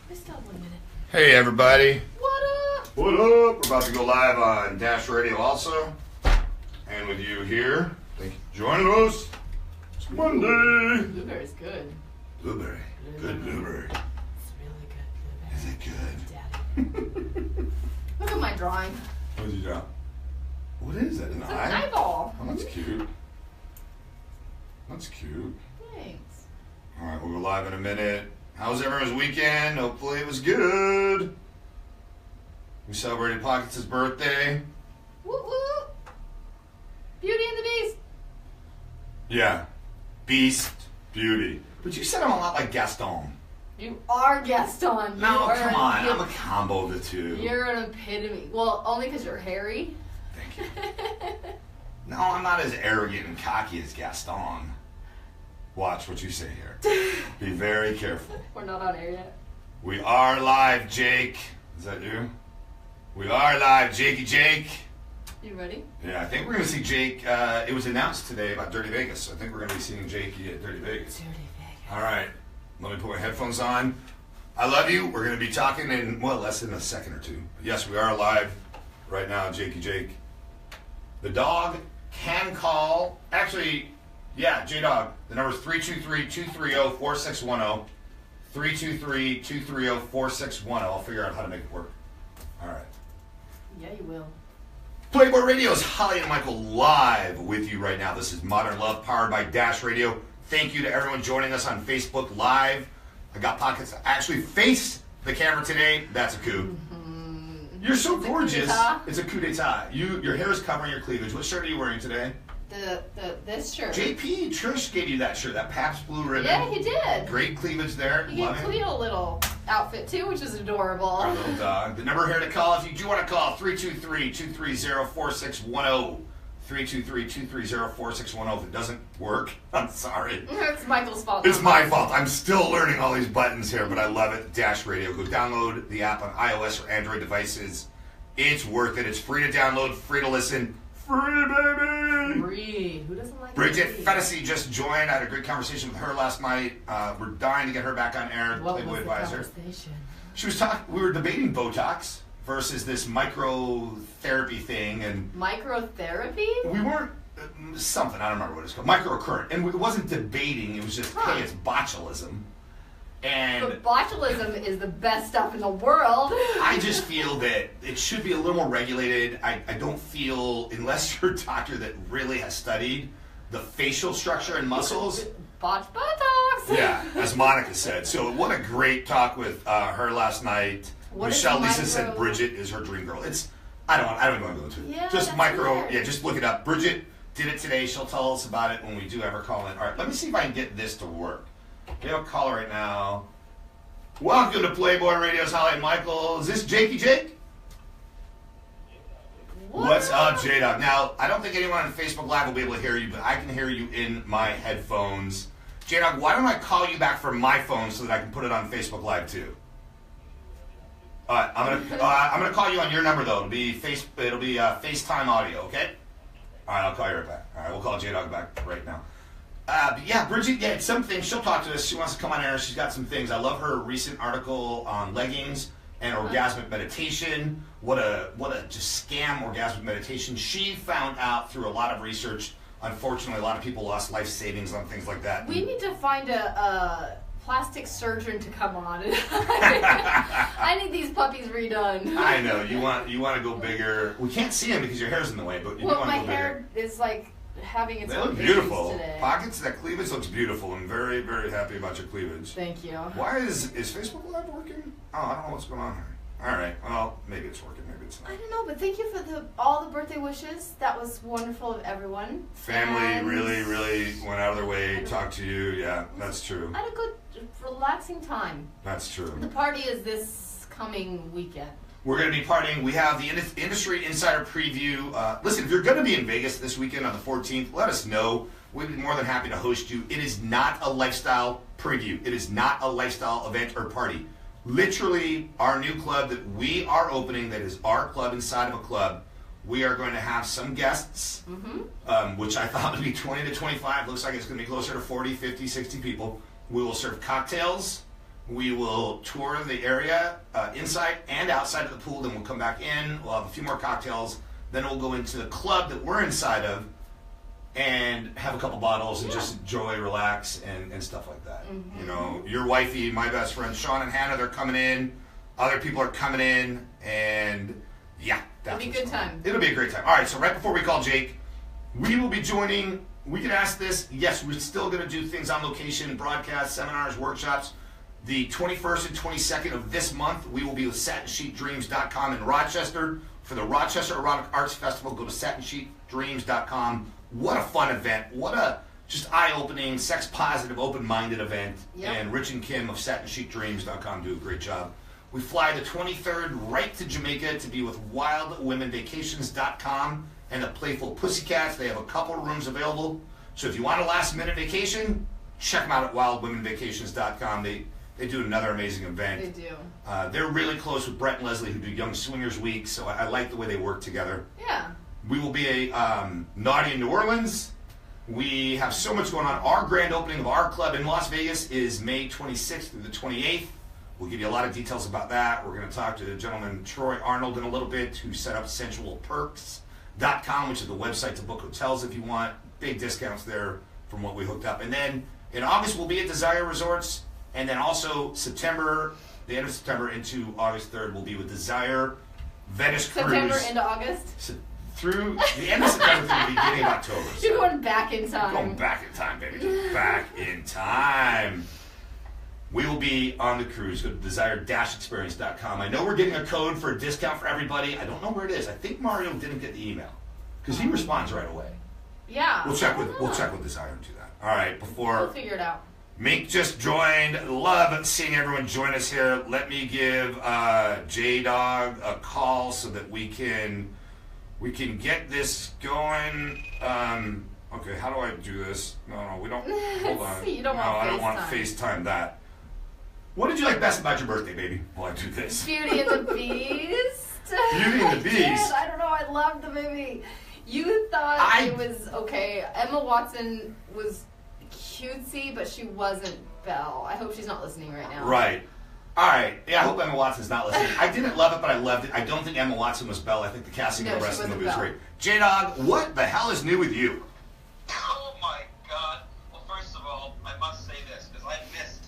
We still have 1 minute. Hey everybody. What up? What up? We're about to go live on Dash Radio also. And with you here, thank you for joining us. It's Monday. Blueberry's good. Blueberry. Good blueberry. It's really good blueberry. Is it good? Daddy. Look at my drawing. What did you draw? What is that? An It's eye? an eyeball. Oh, that's cute. That's cute. Thanks. Alright, we'll go live in a minute. How was everyone's weekend? Hopefully it was good. We celebrated Pockets' birthday. Woo woo. Beauty and the Beast. Yeah. Beast. Beauty. But you said I'm a lot like Gaston. You are Gaston. No, You are come an on. I'm a epitome. combo of the two. You're an epitome. Well, only because you're hairy. Thank you. No, I'm not as arrogant and cocky as Gaston. Watch what you say here. Be very careful. We're not on air yet. We are live, Jake. Is that you? We are live, Jakey Jake. You ready? Yeah, I think we're going to see Jake. It was announced today about Dirty Vegas, so I think we're going to be seeing Jakey at Dirty Vegas. Dirty Vegas. All right. Let me put my headphones on. I love you. We're going to be talking in, well, less than a second or two. Yes, we are live right now, Jakey Jake. The dog can call. Actually, yeah, J-Dog. The number is 323-230-4610. 323-230-4610. I'll figure out how to make it work. All right. Yeah, you will. Playboy Radio's Holli and Michael live with you right now. This is Modern Love powered by Dash Radio. Thank you to everyone joining us on Facebook Live. I got Pockets to actually face the camera today. That's a coup. Mm-hmm. You're so It's a gorgeous. coup d'etat. It's a coup d'etat. Your hair is covering your cleavage. What shirt are you wearing today? This shirt. JP Trish gave you that shirt, that Pabst Blue Ribbon. Yeah, he did. Great cleavage there. He gave Love it. Cleo a little outfit too, which is adorable. Our little dog. The number here to call, if you do want to call, 323-230-4610. 323-230-4610. If it doesn't work, I'm sorry. It's Michael's fault. It's my fault. I'm still learning all these buttons here, but I love it. Dash Radio. Go download the app on iOS or Android devices. It's worth it. It's free to download, free to listen. Free, baby! Free. Who doesn't like Bridget free? Fennessy just joined. I had a great conversation with her last night. We're dying to get her back on air. What Playboy was the Advisor. conversation? She was talking. We were debating Botox versus this microtherapy thing, and Microtherapy? we weren't something. I don't remember what it's called. Microcurrent, and it wasn't debating. It was just, hey, it's botulism, and But botulism is the best stuff in the world. I just feel that it should be a little more regulated. I don't feel, unless you're a doctor that really has studied the facial structure and muscles. Botox. Yeah, as Monica said. So what a great talk with her last night. What is Michelle Lisa micro- said Bridget is her dream girl. It's I don't even want to go into it. Yeah, Just that's micro. weird. Yeah, just look it up. Bridget did it today. She'll tell us about it when we do ever call in. All right, let me see if I can get this to work. We have a caller right now. Welcome to Playboy Radio's Holli and Michael. Is this Jakey Jake? What's up, J-Dog? Now, I don't think anyone on Facebook Live will be able to hear you, but I can hear you in my headphones. J-Dog, why don't I call you back from my phone so that I can put it on Facebook Live too? All right, I'm gonna call you on your number though. It'll be FaceTime audio, okay? All right, I'll call you right back. All right, we'll call J-Dog back right now. But yeah, Bridget, yeah, it's something. She'll talk to us. She wants to come on air. She's got some things. I love her recent article on leggings and orgasmic meditation. What a just scam orgasmic meditation. She found out through a lot of research. Unfortunately, a lot of people lost life savings on things like that. We need to find a plastic surgeon to come on. I need these puppies redone. I know you want to go bigger. We can't see them because your hair's in the way, but you Well, want my to go bigger. hair is like having its They own look issues beautiful. today. Pockets, that cleavage looks beautiful. I'm very, very happy about your cleavage. Thank you. Why is Facebook Live working? Oh, I don't know what's going on here. All right, well, maybe it's working, maybe it's not. I don't know, but thank you for all the birthday wishes. That was wonderful of everyone. Family And really, really went out of their way to talk to you. Yeah, that's true. I had a good, relaxing time. That's true. The party is this coming weekend. We're going to be partying. We have the Industry Insider Preview. Listen, if you're going to be in Vegas this weekend on the 14th, let us know. We'd be more than happy to host you. It is not a lifestyle preview. It is not a lifestyle event or party. Literally, our new club that we are opening, that is our club inside of a club, we are going to have some guests, which I thought would be 20 to 25. Looks like it's going to be closer to 40, 50, 60 people. We will serve cocktails. We will tour the area inside and outside of the pool. Then we'll come back in. We'll have a few more cocktails. Then we'll go into the club that we're inside of and have a couple bottles and just enjoy, relax, and stuff like that. Mm-hmm. You know, your wifey, my best friend, Sean and Hannah, they're coming in. Other people are coming in. And, yeah. It'll be a good time. It'll be a great time. All right, so right before we call Jake, we will be joining. We can ask this. Yes, we're still going to do things on location, broadcasts, seminars, workshops. The 21st and 22nd of this month, we will be with SatinSheetDreams.com in Rochester for the Rochester Erotic Arts Festival. Go to SatinSheetDreams.com. What a fun event. What a just eye-opening, sex-positive, open-minded event. Yep. And Rich and Kim of SatinSheetDreams.com do a great job. We fly the 23rd right to Jamaica to be with WildWomenVacations.com and the Playful Pussycats. They have a couple of rooms available. So if you want a last-minute vacation, check them out at WildWomenVacations.com. They do another amazing event. They do. They're really close with Brett and Leslie, who do Young Swingers Week, so I like the way they work together. Yeah. We will be Naughty in New Orleans. We have so much going on. Our grand opening of our club in Las Vegas is May 26th through the 28th. We'll give you a lot of details about that. We're going to talk to the gentleman Troy Arnold in a little bit, who set up sensualperks.com, which is the website to book hotels if you want. Big discounts there from what we hooked up. And then in August, we'll be at Desire Resorts. And then also September, the end of September into August 3rd, we'll be with Desire Venice Cruise. September into August? Through the end of September through the beginning of October. So. You're going back in time. Going back in time, baby. Just back in time. We will be on the cruise. Go to desire-experience.com. I know we're getting a code for a discount for everybody. I don't know where it is. I think Mario didn't get the email because he responds right away. Yeah. We'll check with Desire and do that. All right. We'll figure it out. Mink just joined. Love seeing everyone join us here. Let me give J-Dog a call so that we can get this going. Okay, how do I do this? No, we don't. Hold on. You don't want I don't want FaceTime. FaceTime that. What did you like best about your birthday, baby? While I do this. Beauty and the Beast. Beauty and the Beast. I don't know. I loved the movie. You thought it was okay. Emma Watson was cutesy, but she wasn't Belle. I hope she's not listening right now. Right. All right. Yeah, I hope Emma Watson's not listening. I didn't love it, but I loved it. I don't think Emma Watson was Belle. I think the casting of the rest of the movie was great. J-Dog, what the hell is new with you? Oh my God! Well, first of all, I must say this because I missed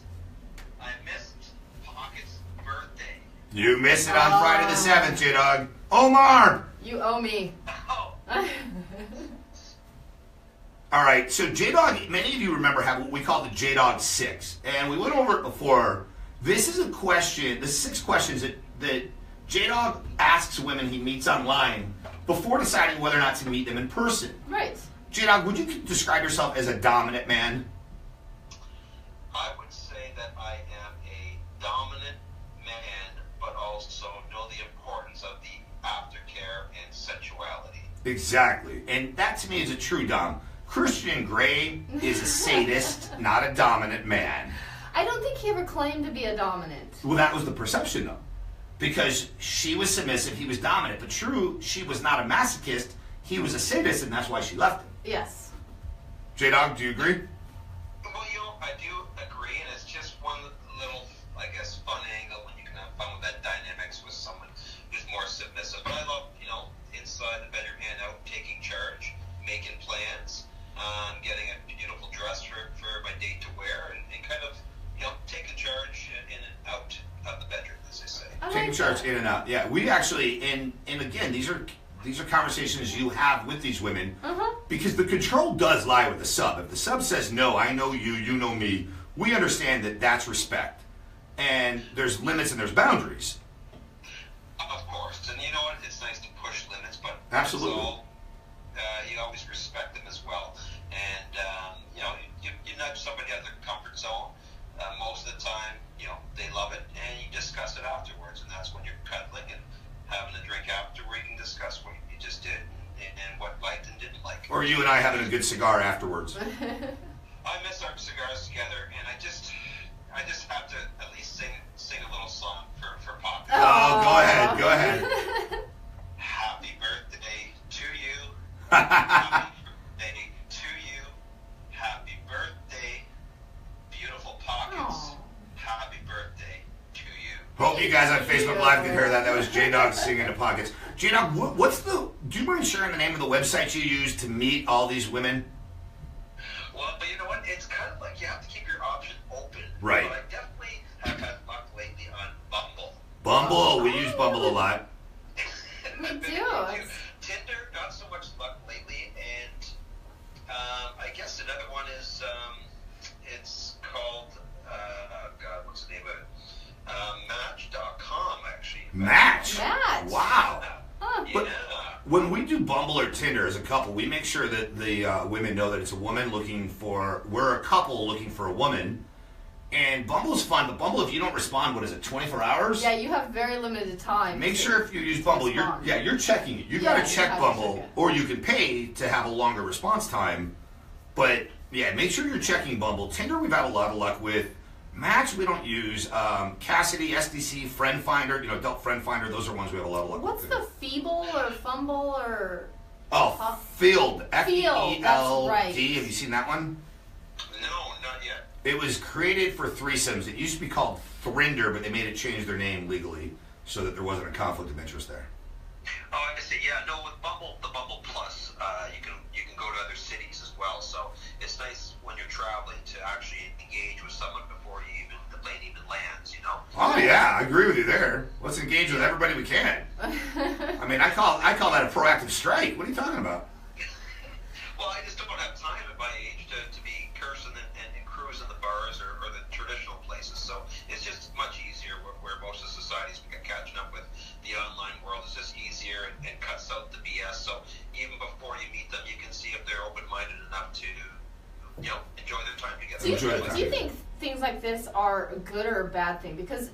Pocket's birthday. You missed it on Friday the 7th, J-Dog. Omar! You owe me. Oh. All right, so J-Dog, many of you remember have what we call the J-Dog 6, and we went over it before. This is a question, the 6 questions that J-Dog asks women he meets online before deciding whether or not to meet them in person. Right. J-Dog, would you describe yourself as a dominant man? I would say that I am a dominant man, but also know the importance of the aftercare and sensuality. Exactly, and that to me is a true dom. Christian Grey is a sadist, not a dominant man. I don't think he ever claimed to be a dominant. Well, that was the perception, though. Because she was submissive, he was dominant. But true, she was not a masochist, he was a sadist, and that's why she left him. Yes. J-Dog, do you agree? Well, I do agree, and it's just one little, I guess, fun angle when you can have fun with that dynamics with someone who's more submissive. But I love, inside the bedroom, hand out, taking charge, making plans, getting a beautiful dress for my date to wear, and kind of, taking charge in and out of the bedroom, as they say. Taking charge in and out. Yeah, we actually, and again, these are conversations you have with these women, because the control does lie with the sub. If the sub says, no, I know you, you know me, we understand that that's respect. And there's limits and there's boundaries. Of course. And you know what? It's nice to push limits, but absolutely. You always respect them as well. And, you nudge somebody out of their comfort zone. Most of the time, they love it, and you discuss it afterwards. And that's when you're cuddling and having a drink after where you can discuss what you just did and what liked and didn't like. Or you and I having a good cigar afterwards. I miss our cigars together, and I just have to at least sing a little song for Pop. Oh, go ahead. Happy birthday to you. Happy birthday to you. Happy birthday, beautiful Pockets. Aww. Happy birthday. hope you guys on Facebook Live can hear that. That was J-Dog singing to Pockets. J-Dog, do you mind sharing the name of the website you use to meet all these women? Well, but you know what? It's kind of like you have to keep your options open. Right. But I definitely have had luck lately on Bumble. Bumble, we use Bumble a lot. We do. Tinder, not so much luck lately, and I guess another one is it's called God, what's the name of it? Match.com, actually. Match. Wow. Huh. Yeah. But when we do Bumble or Tinder as a couple, we make sure that the women know that it's a woman we're a couple looking for a woman. And Bumble's fun, but Bumble, if you don't respond, what is it, 24 hours? Yeah, you have very limited time. Make sure if you use Bumble, you're checking it. You gotta check Bumble, or you can pay to have a longer response time. But yeah, make sure you're checking Bumble. Tinder, we've had a lot of luck with. Match, we don't use. Cassidy, SDC, Friend Finder, Adult Friend Finder. Those are ones we have a lot of luck with. What's the Feeble or Fumble or? Oh, Field. Field. That's right. Have you seen that one? No, not yet. It was created for threesomes. It used to be called Thrinder, but they made it change their name legally so that there wasn't a conflict of interest there. Oh, I see. Yeah, no, with Bumble, the Bumble Plus, you can go to other cities as well. So it's nice when you're traveling to actually engage with someone before the plane even lands. Oh yeah, I agree with you there. Let's engage with everybody we can. I mean, I call that a proactive strike. What are you talking about? Well, I just don't have time at my age to be cursing and cruising the bars or the traditional places. So it's just much easier where most of society's catching up with the online world. It's just easier and cuts out the BS. So even before you meet them, you can see if they're open-minded enough to, enjoy their time together. Do you think things like this are a good or a bad thing? Because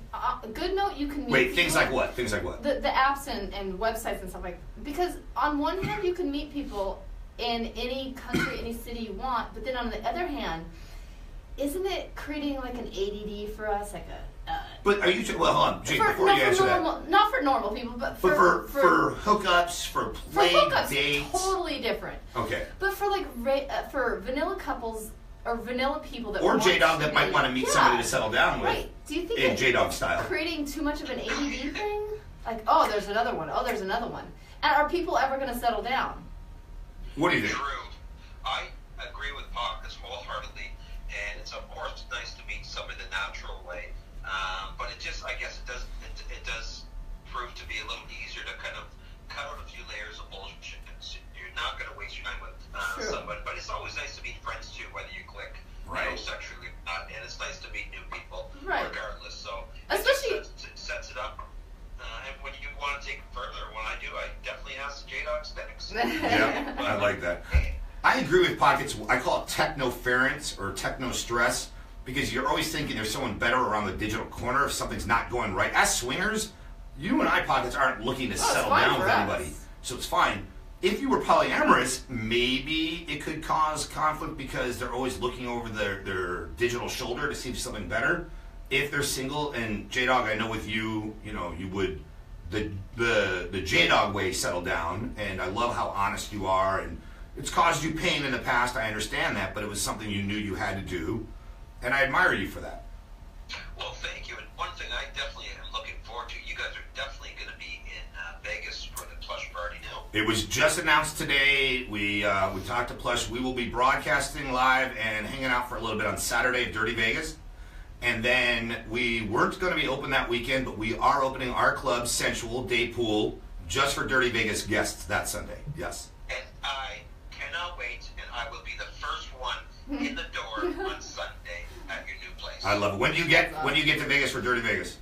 good note, you can meet Wait, people. things like what? Things like what? The apps and websites and stuff like. Because on one hand, you can meet people in any country, any city you want, but then on the other hand, isn't it creating like an ADD for us, like a? But are you? Well, hold on, Jake. Before you answer that, not for normal people, but for hookups, for playing hookups, dates, totally different. Okay. But for like for vanilla couples or vanilla people that or J-Dog that might want to meet somebody to settle down with, right? Do you think in J-Dog style, creating too much of an ADD thing? Like, oh, there's another one. Oh, there's another one. And are people ever going to settle down? What do you think? True. I agree with Pockets wholeheartedly, and it's of course nice to meet somebody the natural way. But I guess it does prove to be a little easier to kind of cut out a few layers of bullshit. You're not going to waste your time with somebody, but it's always nice to meet friends too, whether you click sexually or not. And it's nice to meet new people, regardless. So especially it sets it up. And when you want to take it further, when I do, I definitely ask the J-Dog specs. Yeah, I like that. I agree with Pockets. I call it technoference or techno-stress because you're always thinking there's someone better around the digital corner if something's not going right. As swingers, you and I, Pockets, aren't looking to settle down with anybody. So it's fine. If you were polyamorous, maybe it could cause conflict because they're always looking over their digital shoulder to see if something better. If they're single, and J-Dog, I know with you, you would the J-Dog way settle down, and I love how honest you are, and it's caused you pain in the past, I understand that, but it was something you knew you had to do, and I admire you for that. Well, thank you, and one thing I definitely am looking forward to, you guys are definitely going to be in Vegas for the Plush party now. It was just announced today. We talked to Plush. We will be broadcasting live and hanging out for a little bit on Saturday at Dirty Vegas. And then we weren't going to be open that weekend, but we are opening our club, Sensual Day Pool, just for Dirty Vegas guests that Sunday. Yes. And I cannot wait, and I will be the first one in the door on Sunday at your new place. I love it. When do you get to Vegas for Dirty Vegas?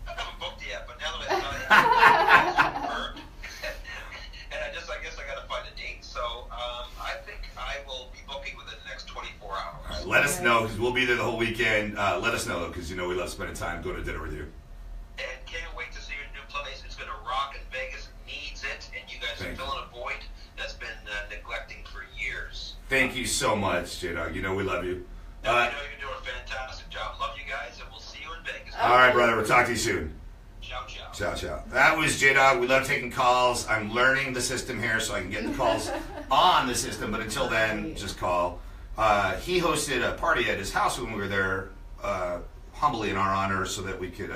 I haven't booked yet, but now that it's confirmed, and I guess I got to find a date. So I think I will be booking within the next 24 hours. All right, let us know because we'll be there the whole weekend. Let us know though because we love spending time going to dinner with you. And can't wait to see your new place. It's going to rock, and Vegas needs it. And you guys are filling a void that's been neglecting for years. Thank you so much, J-Dog. We love you. I know you're doing a fantastic job. Love you guys, and we'll see you in Vegas. All right, brother. We'll talk to you soon. Ciao, ciao. Ciao, ciao. That was J-Dog. We love taking calls. I'm learning the system here so I can get the calls on the system, but until then, just call. He hosted a party at his house when we were there, humbly in our honor, so that we could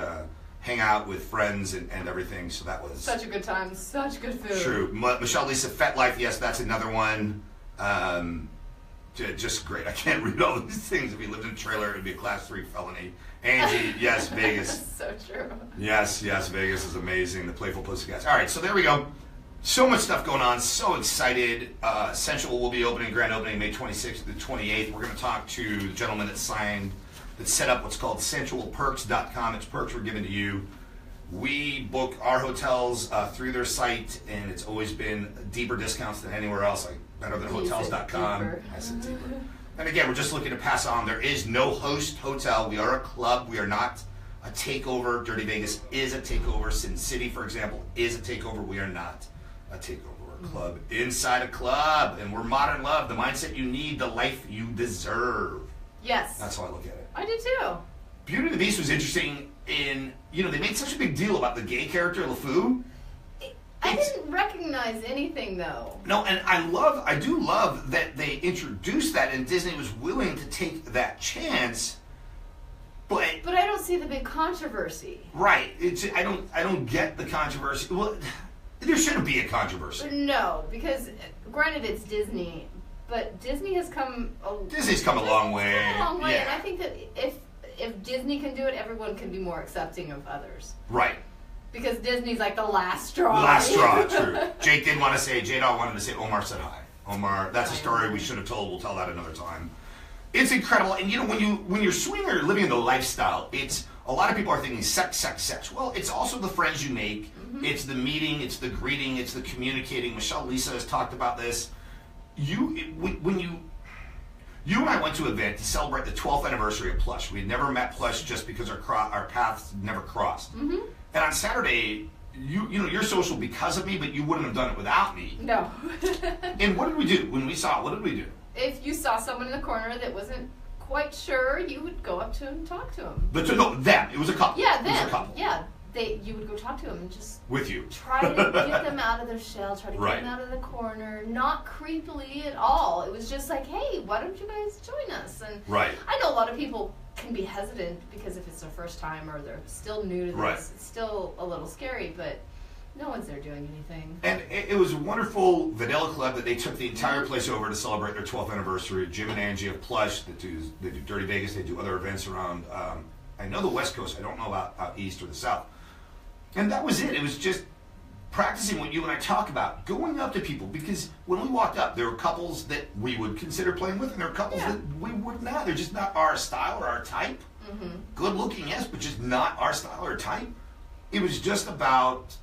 hang out with friends and everything. So that was Such a good time. Such good food. true. Michelle Lisa FetLife, yes, that's another one. Just great. I can't read all these things. If you lived in a trailer, it would be a class 3 felony. Angie, yes, Vegas. So true. Yes, Vegas is amazing. The Playful Pussycats. All right, so there we go. So much stuff going on. So excited. Sensual will be opening, grand opening May 26th to the 28th. We're going to talk to the gentleman that set up what's called sensualperks.com. It's perks we're giving to you. We book our hotels through their site, and it's always been deeper discounts than anywhere else, like better than hotels.com. I said deeper. And again, we're just looking to pass on. There is no host hotel. We are a club. We are not a takeover. Dirty Vegas is a takeover. Sin City, for example, is a takeover. We are not a takeover. We're a club inside a club. And we're modern love, the mindset you need, the life you deserve. Yes. That's how I look at it. I do too. Beauty and the Beast was interesting in, they made such a big deal about the gay character, LeFou. I didn't recognize anything though. No, and I do love that they introduced that and Disney was willing to take that chance. But I don't see the big controversy. Right. I don't get the controversy. Well, there shouldn't be a controversy. No, because granted it's Disney, but Disney has come Disney's come a long way. Come a long way, Yeah. and I think that if Disney can do it, everyone can be more accepting of others. Right. Because Disney's like the last straw. Last straw, true. Jake didn't want to say, J-Dog wanted to say Omar said hi. Omar, that's a story we should have told. We'll tell that another time. It's incredible. And when you're swinger living the lifestyle, it's a lot of people are thinking sex. Well, it's also the friends you make. Mm-hmm. It's the meeting, it's the greeting, it's the communicating. Michelle Lisa has talked about this. You and I went to an event to celebrate the 12th anniversary of Plush. We had never met Plush just because our paths never crossed. Mm-hmm. And on Saturday, you're social because of me, but you wouldn't have done it without me. No. And what did we do when we saw it? What did we do? If you saw someone in the corner that wasn't quite sure, you would go up to him and talk to him. Them. It was a couple. Yeah, them. It was a couple. Yeah. You would go talk to them and just with you try to get them out of their shell, try to get them out of the corner, not creepily at all. It was just like, hey, why don't you guys join us? And I know a lot of people can be hesitant because if it's their first time or they're still new to this, it's still a little scary, but no one's there doing anything. And it was a wonderful vanilla club that they took the entire place over to celebrate their 12th anniversary. Jim and Angie of Plush, they do Dirty Vegas, they do other events around, I know the West Coast, I don't know about out East or the South. And that was it. It was just practicing what you and I talk about, going up to people, because when we walked up, there were couples that we would consider playing with, and there were couples that we would not. They're just not our style or our type. Mm-hmm. Good looking, yes, but just not our style or type. It was just about,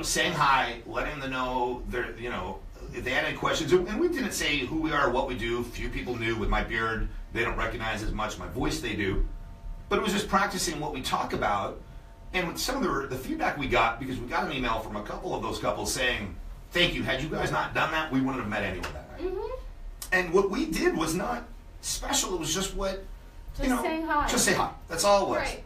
saying hi, letting them know, if they had any questions. And we didn't say who we are or what we do. Few people knew. With my beard, they don't recognize as much. My voice, they do. But it was just practicing what we talk about. And with some of the feedback we got, because we got an email from a couple of those couples saying, thank you, had you guys not done that, we wouldn't have met anyone that night. Mm-hmm. And what we did was not special, it was just saying hi. Just say hi. That's all it was.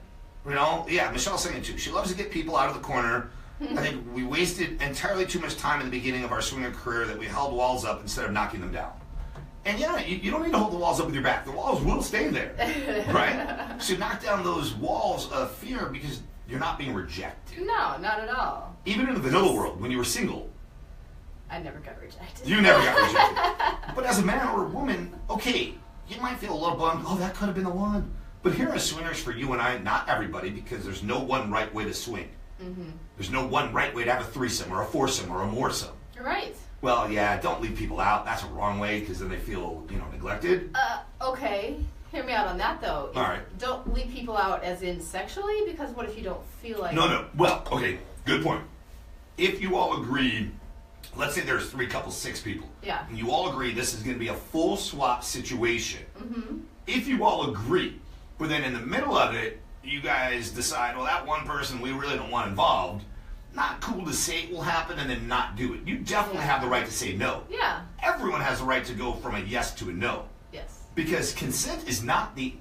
Right. Michelle's saying it too. She loves to get people out of the corner. I think we wasted entirely too much time in the beginning of our swinger career that we held walls up instead of knocking them down. And you don't need to hold the walls up with your back. The walls will stay there, right? So knock down those walls of fear because you're not being rejected. No, not at all. Even in the vanilla world, when you were single. I never got rejected. You never got rejected. But as a man or a woman, okay, you might feel a little bummed, that could have been the one. But here are swingers for you and I, not everybody, because there's no one right way to swing. Mm-hmm. There's no one right way to have a threesome or a foursome or a moresome. Right. Well, yeah, don't leave people out. That's a wrong way because then they feel, neglected. Okay. Hear me out on that, though. All right. Don't leave people out as in sexually, because what if you don't feel like... No. Well, okay, good point. If you all agree, let's say there's 3 couples, 6 people. Yeah. And you all agree this is going to be a full swap situation. Mm-hmm. If you all agree, but then in the middle of it, you guys decide, well, that one person we really don't want involved, not cool to say it will happen and then not do it. You definitely have the right to say no. Yeah. Everyone has the right to go from a yes to a no. Yes. Because consent is not the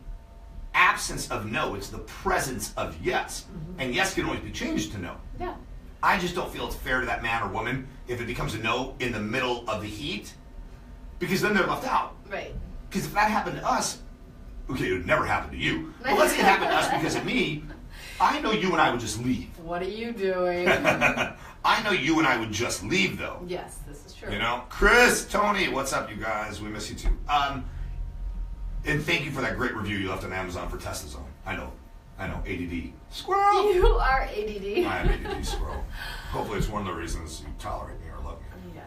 absence of no, it's the presence of yes. Mm-hmm. And yes can always be changed to no. Yeah. I just don't feel it's fair to that man or woman if it becomes a no in the middle of the heat, because then they're left out. Right. Because if that happened to us, okay, it would never happen to you, but let's say it happened to us because of me, I know you and I would just leave. What are you doing? I know you and I would just leave, though. Yes, this is true. You know? Chris, Tony, what's up, you guys? We miss you, too. And thank you for that great review you left on Amazon for Test Zone. I know. ADD. Squirrel! You are ADD. I am ADD squirrel. Hopefully it's one of the reasons you tolerate me or love me. Yeah.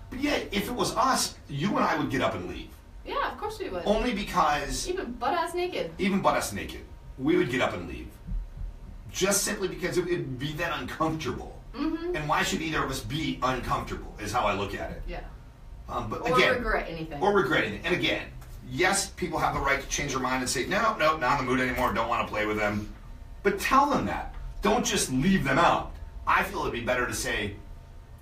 But yeah, if it was us, you and I would get up and leave. Yeah, of course we would. Only because... Even butt-ass naked. Even butt-ass naked. We would get up and leave. Just simply because it would be then uncomfortable. Mm-hmm. And why should either of us be uncomfortable, is how I look at it. Yeah. But or again, regret anything. Or regret anything. And again, yes, people have the right to change their mind and say, no, not in the mood anymore, don't want to play with them. But tell them that. Don't just leave them out. I feel it'd be better to say,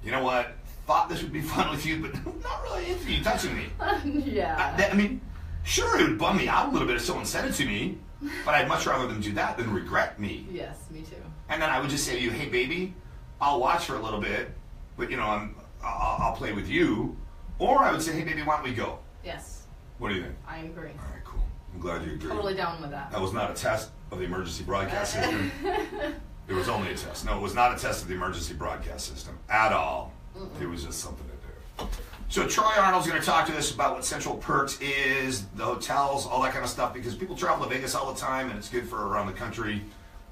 you know what, thought this would be fun with you, but not really into you touching me. Yeah. I mean, sure, it would bum me out a little bit if someone said it to me, but I'd much rather them do that than regret me. Yes, me too. And then I would just say to you, hey, baby, I'll watch for a little bit, but, you know, I'll play with you. Or I would say, hey, baby, why don't we go? Yes. What do you think? I agree. All right, cool. I'm glad you agree. Totally down with that. That was not a test of the emergency broadcast system. It was only a test. No, it was not a test of the emergency broadcast system at all. Mm-mm. It was just something to do. So Troy Arnold's going to talk to us about what Central Perks is, the hotels, all that kind of stuff, because people travel to Vegas all the time, and it's good for around the country.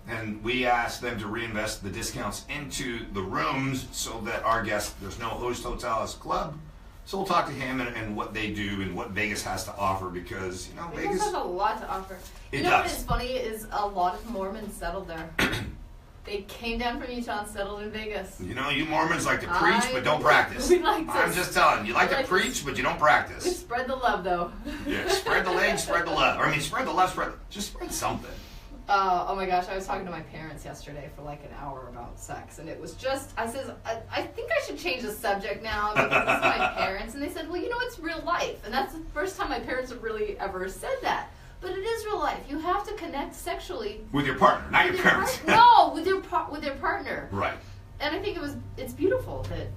And we asked them to reinvest the discounts into the rooms so that our guests, there's no host hotel as a club. So we'll talk to him and what they do and what Vegas has to offer because, you know, Vegas has a lot to offer. It does. What is funny is a lot of Mormons settled there. They came down from Utah and settled in Vegas. You know, you Mormons like to preach but don't practice. We like to, I'm just telling you, you like to preach but you don't practice. We spread the love though. Yeah, spread the legs, spread the love. Or, I mean, spread the love, just spread something. Oh my gosh, I was talking to my parents yesterday for like an hour about sex, and it was just, I says, I think I should change the subject now because it's my parents, and they said, well, you know, it's real life, and that's the first time my parents have really ever said that, but it is real life. You have to connect sexually. With your partner, not your parents. No, with their partner. Right. And I think it's beautiful that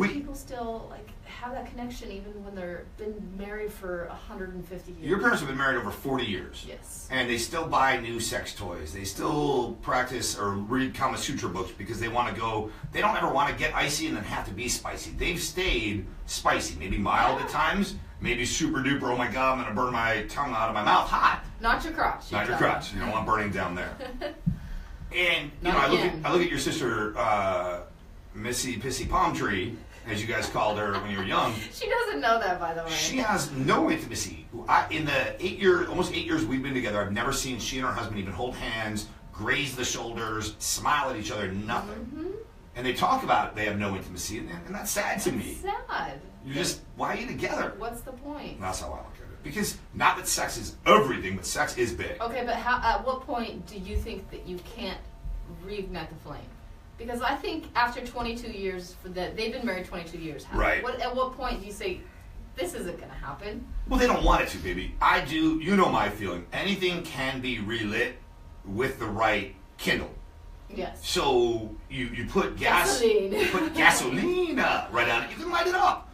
people still, like, have that connection even when they're been married for 150 years. Your parents have been married over 40 years. Yes. And they still buy new sex toys. They still practice or read Kama Sutra books because they want to go, they don't ever want to get icy and then have to be spicy. They've stayed spicy, maybe mild at times, maybe super duper, oh my God, I'm going to burn my tongue out of my mouth hot. Not your crotch. Not your crotch. You don't want burning down there. And, you know, I look at your sister, Missy Pissy Palm Tree, as you guys called her when you were young. She doesn't know that, by the way. She has no intimacy. In the almost 8 years we've been together, I've never seen she and her husband even hold hands, graze the shoulders, smile at each other, nothing. Mm-hmm. And they talk about they have no intimacy, and that's sad to me. Sad. Why are you together? What's the point? That's how I look at it. Because not that sex is everything, but sex is big. Okay, but at what point do you think that you can't reignite the flame? Because I think after 22 years, they've been married 22 years. Right. At what point do you say, this isn't going to happen? Well, they don't want it to, baby. I do. You know my feeling. Anything can be relit with the right kindle. Yes. So you put gasoline. You put gasoline right on it. You can light it up.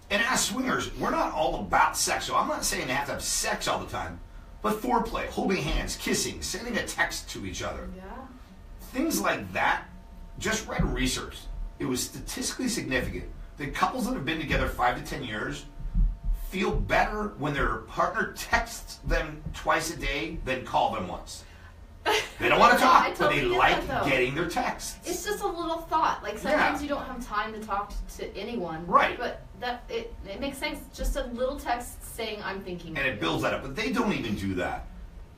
And as swingers, we're not all about sex. So I'm not saying they have to have sex all the time. But foreplay, holding hands, kissing, sending a text to each other. Yeah. Things like that. Just read research. It was statistically significant that couples that have been together 5 to 10 years feel better when their partner texts them twice a day than call them once. They don't want to talk, but they like getting their texts. It's just a little thought. Like sometimes you don't have time to talk to anyone. Right. But it makes sense. Just a little text saying I'm thinking. And it builds that up. But they don't even do that.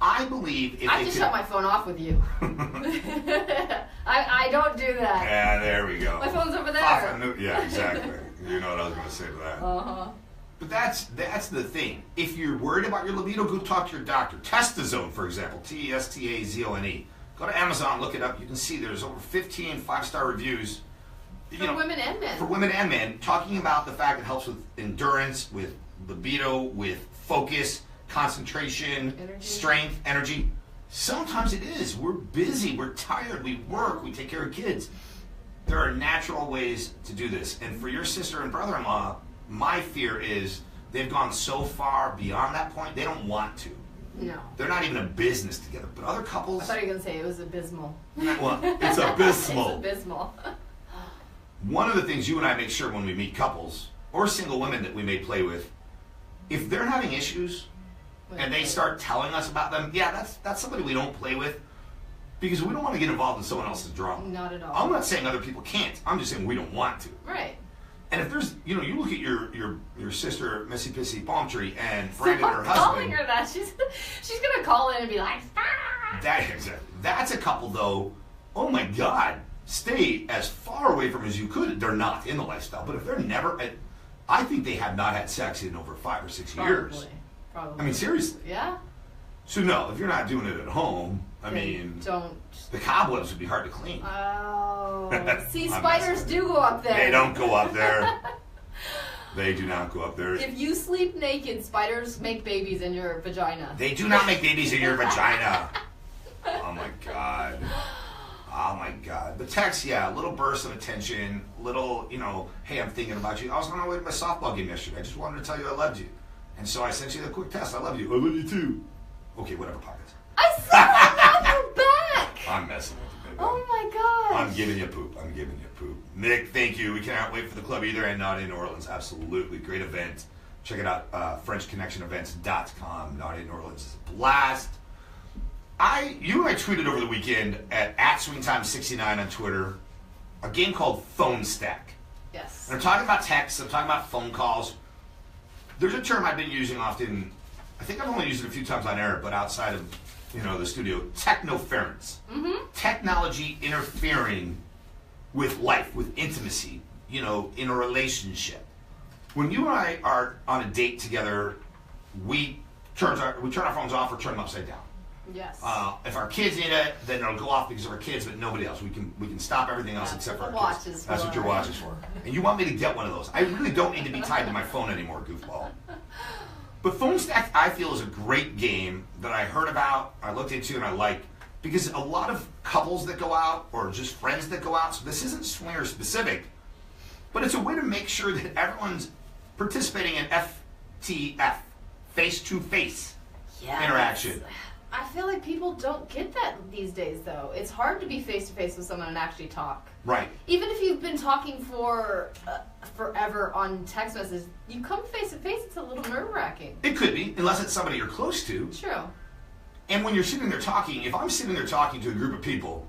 I believe if I have to shut my phone off with you. I don't do that. Yeah, there we go. My phone's over there. Yeah, exactly. You know what I was going to say to that. Uh-huh. But that's the thing. If you're worried about your libido, go talk to your doctor. Test the Zone, for example. TESTAZONE. Go to Amazon, look it up. You can see there's over 15 5-star reviews. For women and men. For women and men, talking about the fact it helps with endurance, with libido, with focus, concentration, strength, energy. Sometimes it is. We're busy. We're tired. We work. We take care of kids. There are natural ways to do this. And for your sister and brother-in-law, my fear is they've gone so far beyond that point, they don't want to. No. They're not even in business together. But other I couples, thought you were going to say it was abysmal. well, it's abysmal. It's abysmal. One of the things you and I make sure when we meet couples or single women that we may play with, if they're having issues and they start telling us about them, yeah, that's somebody we don't play with because we don't want to get involved in someone else's drama. Not at all. I'm not saying other people can't. I'm just saying we don't want to. Right. And if there's, you look at your sister, Missy Pissy Palm Tree, and Brandon, her husband. Calling her that. She's going to call in and be like, stop. That's a couple, though. Oh my God. Stay as far away from as you could. They're not in the lifestyle. But if they're never, I think they have not had sex in over 5 or 6 years. Probably. I mean, seriously. Yeah. So no, if you're not doing it at home, I mean, don't. The cobwebs would be hard to clean. Oh. See, spiders do go up there. They don't go up there. They do not go up there. If you sleep naked, spiders make babies in your vagina. They do not make babies in your vagina. Oh my God. Oh my God. The text, yeah, a little burst of attention, little, hey, I'm thinking about you. I was on my way to my softball game yesterday. I just wanted to tell you I loved you. And so I sent you the quick text. I love you. I love you too. Okay, whatever, pockets. I said I love you back. I'm messing with you, baby. Oh my gosh. I'm giving you poop. Nick, thank you. We cannot wait for the club either, and Naughty in New Orleans. Absolutely. Great event. Check it out, FrenchConnectionEvents.com. Naughty in New Orleans is a blast. You and I tweeted over the weekend at SwingTime69 on Twitter a game called Phone Stack. Yes. And I'm talking about texts. I'm talking about phone calls. There's a term I've been using often. I think I've only used it a few times on air, but outside of the studio, technoference. Mm-hmm. Technology interfering with life, with intimacy, in a relationship. When you and I are on a date together, we turn our phones off or turn them upside down. Yes. If our kids need it, then it'll go off because of our kids, but nobody else. We can stop everything else except for our kids. That's what your watch is for. And you want me to get one of those. I really don't need to be tied to my phone anymore, goofball. But Phone Stack, I feel, is a great game that I heard about, I looked into, and I like. Because a lot of couples that go out, or just friends that go out, so this isn't swinger specific, but it's a way to make sure that everyone's participating in FTF, face-to-face interaction. I feel like people don't get that these days, though. It's hard to be face-to-face with someone and actually talk. Right. Even if you've been talking for forever on text messages, you come face-to-face, it's a little nerve-wracking. It could be, unless it's somebody you're close to. True. And when you're sitting there talking, if I'm sitting there talking to a group of people,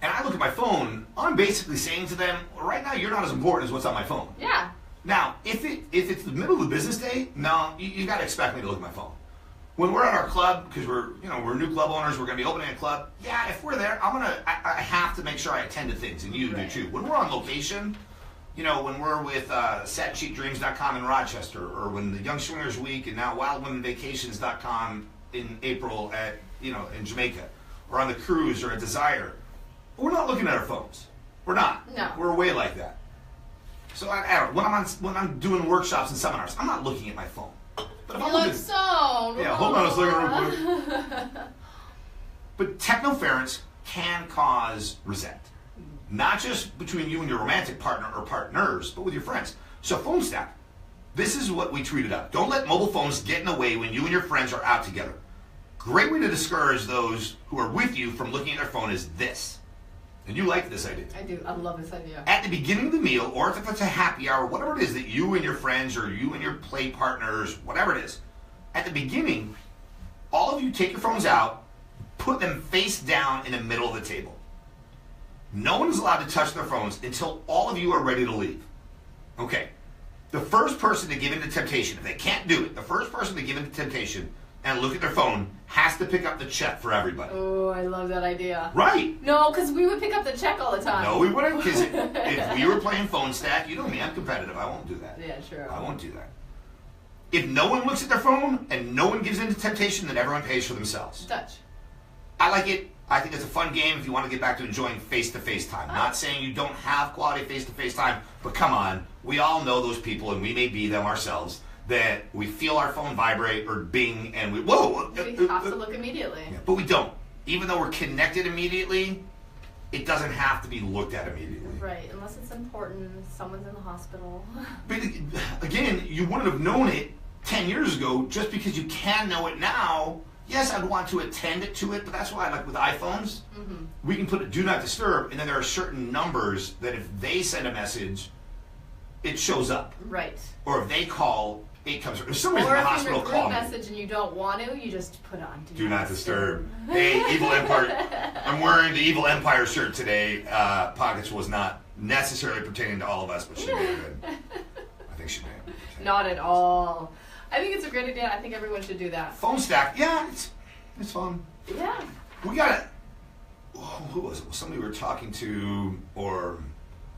and I look at my phone, I'm basically saying to them, right now you're not as important as what's on my phone. Yeah. Now, if it's the middle of the business day, no, you got to expect me to look at my phone. When we're at our club, because we're new club owners, we're going to be opening a club. Yeah, if we're there, I have to make sure I attend to things, and you do too. When we're on location, when we're with SetSheetDreams.com in Rochester, or when the Young Swingers Week, and now WildWomenVacations.com in April in Jamaica, or on the cruise, or a Desire, we're not looking at our phones. We're not. No. We're away like that. So I don't know, when I'm doing workshops and seminars, I'm not looking at my phone. But if You look so... Yeah, hold on a second real quick. But technoference can cause resent. Not just between you and your romantic partner or partners, but with your friends. So Phone Stack. This is what we tweeted out. Don't let mobile phones get in the way when you and your friends are out together. Great way to discourage those who are with you from looking at their phone is this. And you like this idea. I do. I love this idea. At the beginning of the meal, or if it's a happy hour, whatever it is that you and your friends or you and your play partners, whatever it is, at the beginning, all of you take your phones out, put them face down in the middle of the table. No one is allowed to touch their phones until all of you are ready to leave. Okay. The first person to give in to temptation, if they can't do it, the first person to give in to temptation and look at their phone has to pick up the check for everybody. Oh, I love that idea. Right. No, because we would pick up the check all the time. No, we wouldn't, because if we were playing Phone Stack, you know me, I'm competitive. I won't do that. Yeah, true. I won't do that. If no one looks at their phone and no one gives in to temptation, then everyone pays for themselves. Dutch. I like it. I think it's a fun game if you want to get back to enjoying face-to-face time. Not saying you don't have quality face-to-face time, but come on. We all know those people, and we may be them ourselves, that we feel our phone vibrate or bing, and we have to look immediately. Yeah, but we don't. Even though we're connected immediately, it doesn't have to be looked at immediately. Right, unless it's important. Someone's in the hospital. But again, you wouldn't have known it 10 years ago, just because you can know it now, yes, I'd want to attend to it, but that's why, like with iPhones, we can put a do not disturb, and then there are certain numbers that if they send a message, it shows up. Right. Or if they call, it comes. If somebody's in Or the if hospital, you call a me. message and you don't want to, you just put on Do not disturb. Hey, Evil Empire. I'm wearing the Evil Empire shirt today. Pockets was not necessarily pertaining to all of us, but she may have been. I think she may have been. Not at all. I think it's a great idea. I think everyone should do that. Phone stack. Yeah, it's fun. Yeah. We got it. Who was it? Somebody we were talking to, or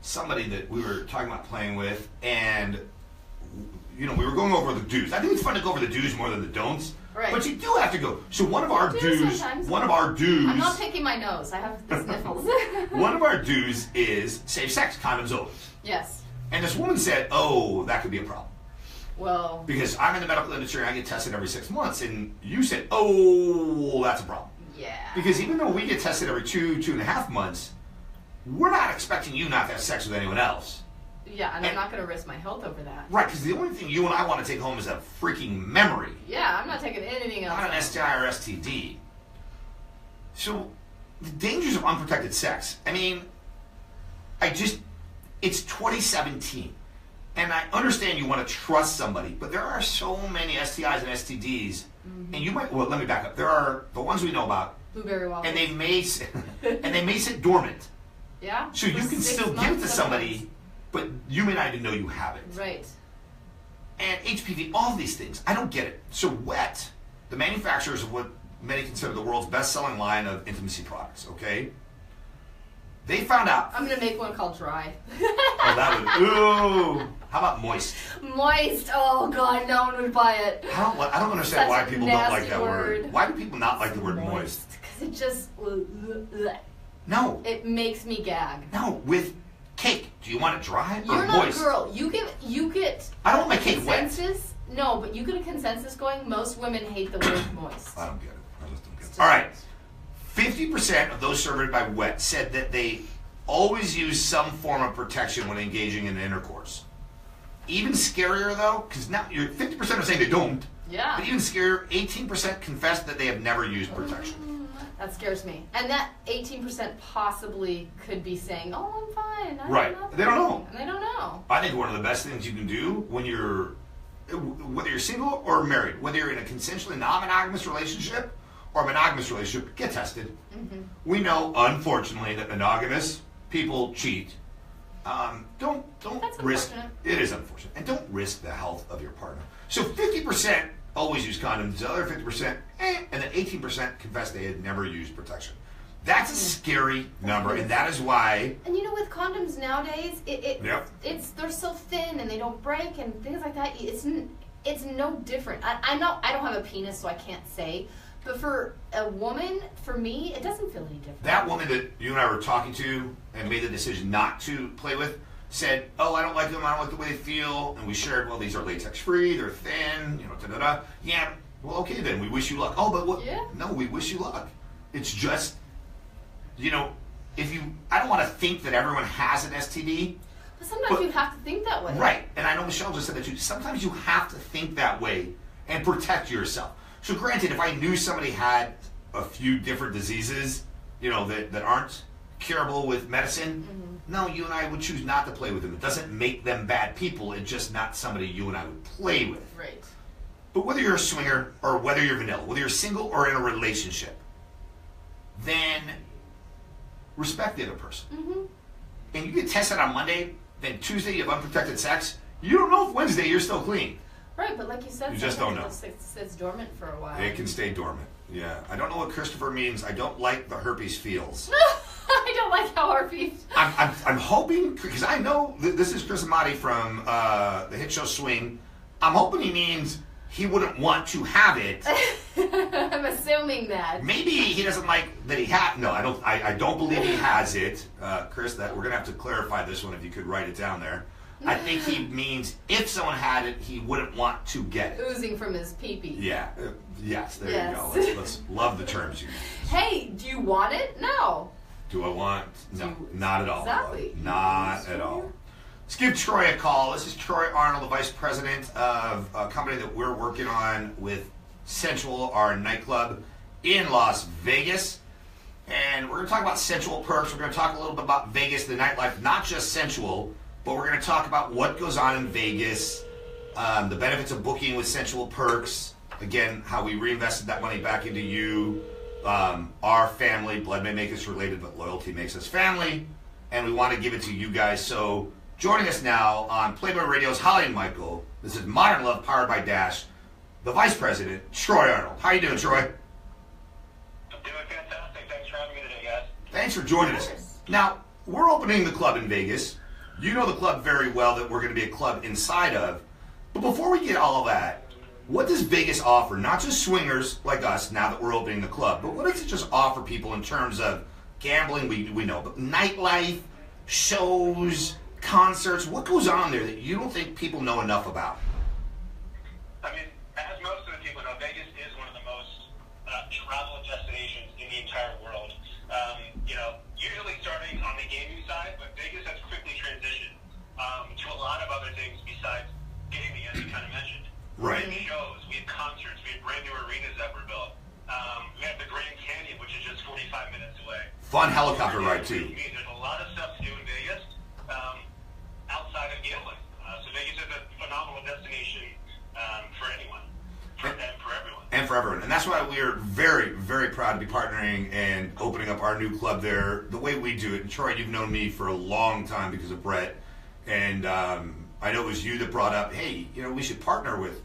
somebody that we were talking about playing with, and we were going over the do's. I think it's fun to go over the do's more than the don'ts. Right. But you do have to go. So one of our do's. Sometimes. One of our do's. I'm not picking my nose. I have the sniffles. One of our do's is safe sex. Condoms always. Yes. And this woman said, "Oh, that could be a problem." Well. Because I'm in the medical industry and I get tested every 6 months, and you said, "Oh, that's a problem." Yeah. Because even though we get tested every 2.5 months, we're not expecting you not to have sex with anyone else. Yeah, and I'm not going to risk my health over that. Right, because the only thing you and I want to take home is a freaking memory. Yeah, I'm not taking anything else. Not an STI or STD. So, the dangers of unprotected sex. I mean, it's 2017. And I understand you want to trust somebody, but there are so many STIs and STDs. And you might, let me back up. There are the ones we know about. Blueberry waffles. And they may sit dormant. Yeah. So you can still give it to somebody, but you may not even know you have it. Right. And HPV, all of these things, I don't get it. So Wet, the manufacturers of what many consider the world's best-selling line of intimacy products, okay? They found out. I'm going to make one called Dry. Oh, that would, ooh. How about Moist? Moist. Oh, God, no one would buy it. I don't understand Such why a people don't like nasty that word. word. Why do people not like the word moist? Because it just... No. It makes me gag. No, with cake. Do you want it dry or You're not moist? a girl. You get. I don't want my cake wet. Consensus. No, but you get a consensus going. Most women hate the word moist. I don't get it. I just don't get it. All right. 50% of those surveyed by Wet said that they always use some form of protection when engaging in intercourse. Even scarier, though, because now 50% are saying they don't. Yeah. But even scarier, 18% confess that they have never used protection. That scares me. And that 18% possibly could be saying, "Oh, I'm fine." Right. They don't know. And they don't know. I think one of the best things you can do when whether you're single or married, whether you're in a consensually non-monogamous relationship or a monogamous relationship, get tested. Mm-hmm. We know, unfortunately, that monogamous people cheat. Don't That's risk. unfortunate. It is unfortunate, and don't risk the health of your partner. So 50% always use condoms. The other 50%, and then 18% confess they had never used protection. That's a scary number, and that is why. And with condoms nowadays, Yep. they're so thin and they don't break and things like that. It's no different. I know I don't have a penis, so I can't say. But for a woman, for me, it doesn't feel any different. That woman that you and I were talking to and made the decision not to play with said, "Oh, I don't like them. I don't like the way they feel." And we shared, "Well, these are latex free. They're thin. Da-da-da." Yeah. Well, okay then. We wish you luck. Oh, but what? Yeah. No, we wish you luck. It's just, if you, I don't want to think that everyone has an STD. But sometimes you have to think that way. Right. And I know Michelle just said that too. Sometimes you have to think that way and protect yourself. So granted, if I knew somebody had a few different diseases, that aren't curable with medicine, no, you and I would choose not to play with them. It doesn't make them bad people. It's just not somebody you and I would play with. Right. But whether you're a swinger or whether you're vanilla, whether you're single or in a relationship, then respect the other person. Mm-hmm. And you get tested on Monday, then Tuesday you have unprotected sex. You don't know if Wednesday you're still clean. Right, but like you said, you just don't know. It sits dormant for a while. It can stay dormant. Yeah. I don't know what Christopher means. I don't like the herpes feels. I don't like how herpes. I'm hoping, because I know this is Chris Amati from the hit show Swing. I'm hoping he means he wouldn't want to have it. I'm assuming that. Maybe he doesn't like that he had. No, I don't believe he has it, Chris. That we're gonna have to clarify this one. If you could write it down there. I think he means if someone had it, he wouldn't want to get it. Oozing from his pee-pee. Yeah. Yes. There you go. Let's love the terms you use. Hey, do you want it? No. Do I want? No, not at all. Exactly. Not at all. Let's give Troy a call. This is Troy Arnold, the vice president of a company that we're working on with Sensual, our nightclub in Las Vegas. And we're going to talk about Sensual Perks. We're going to talk a little bit about Vegas, the nightlife, not just Sensual, but we're going to talk about what goes on in Vegas, the benefits of booking with Sensual Perks, again, how we reinvested that money back into you, our family. Blood may make us related, but loyalty makes us family, and we want to give it to you guys. So joining us now on Playboy Radio's Holli and Michael, this is Modern Love powered by Dash, the vice president, Troy Arnold. How you doing, Troy? I'm doing fantastic. Thanks for having me today, guys. Thanks for joining us. Now, we're opening the club in Vegas. You know the club very well that we're going to be a club inside of. But before we get all of that, what does Vegas offer? Not just swingers like us now that we're opening the club, but what does it just offer people in terms of gambling, we know, but nightlife, shows, concerts, what goes on there that you don't think people know enough about? I mean, as most of the people know, Vegas is one of the most traveled destinations in the entire world. Usually starting on the gaming side, but Vegas has quickly transitioned to a lot of other things besides gaming, as you kind of mentioned. Right. We have shows, we have concerts, we have brand new arenas that were built. We have the Grand Canyon, which is just 45 minutes away. Fun helicopter ride, too. There's a lot of stuff to do in Vegas outside of gambling. So Vegas is a phenomenal destination for anyone, and for everyone. And for everyone. And that's why we are very, very proud to be partnering and opening up our new club there the way we do it. And Troy, you've known me for a long time because of Brett. And I know it was you that brought up, hey, we should partner with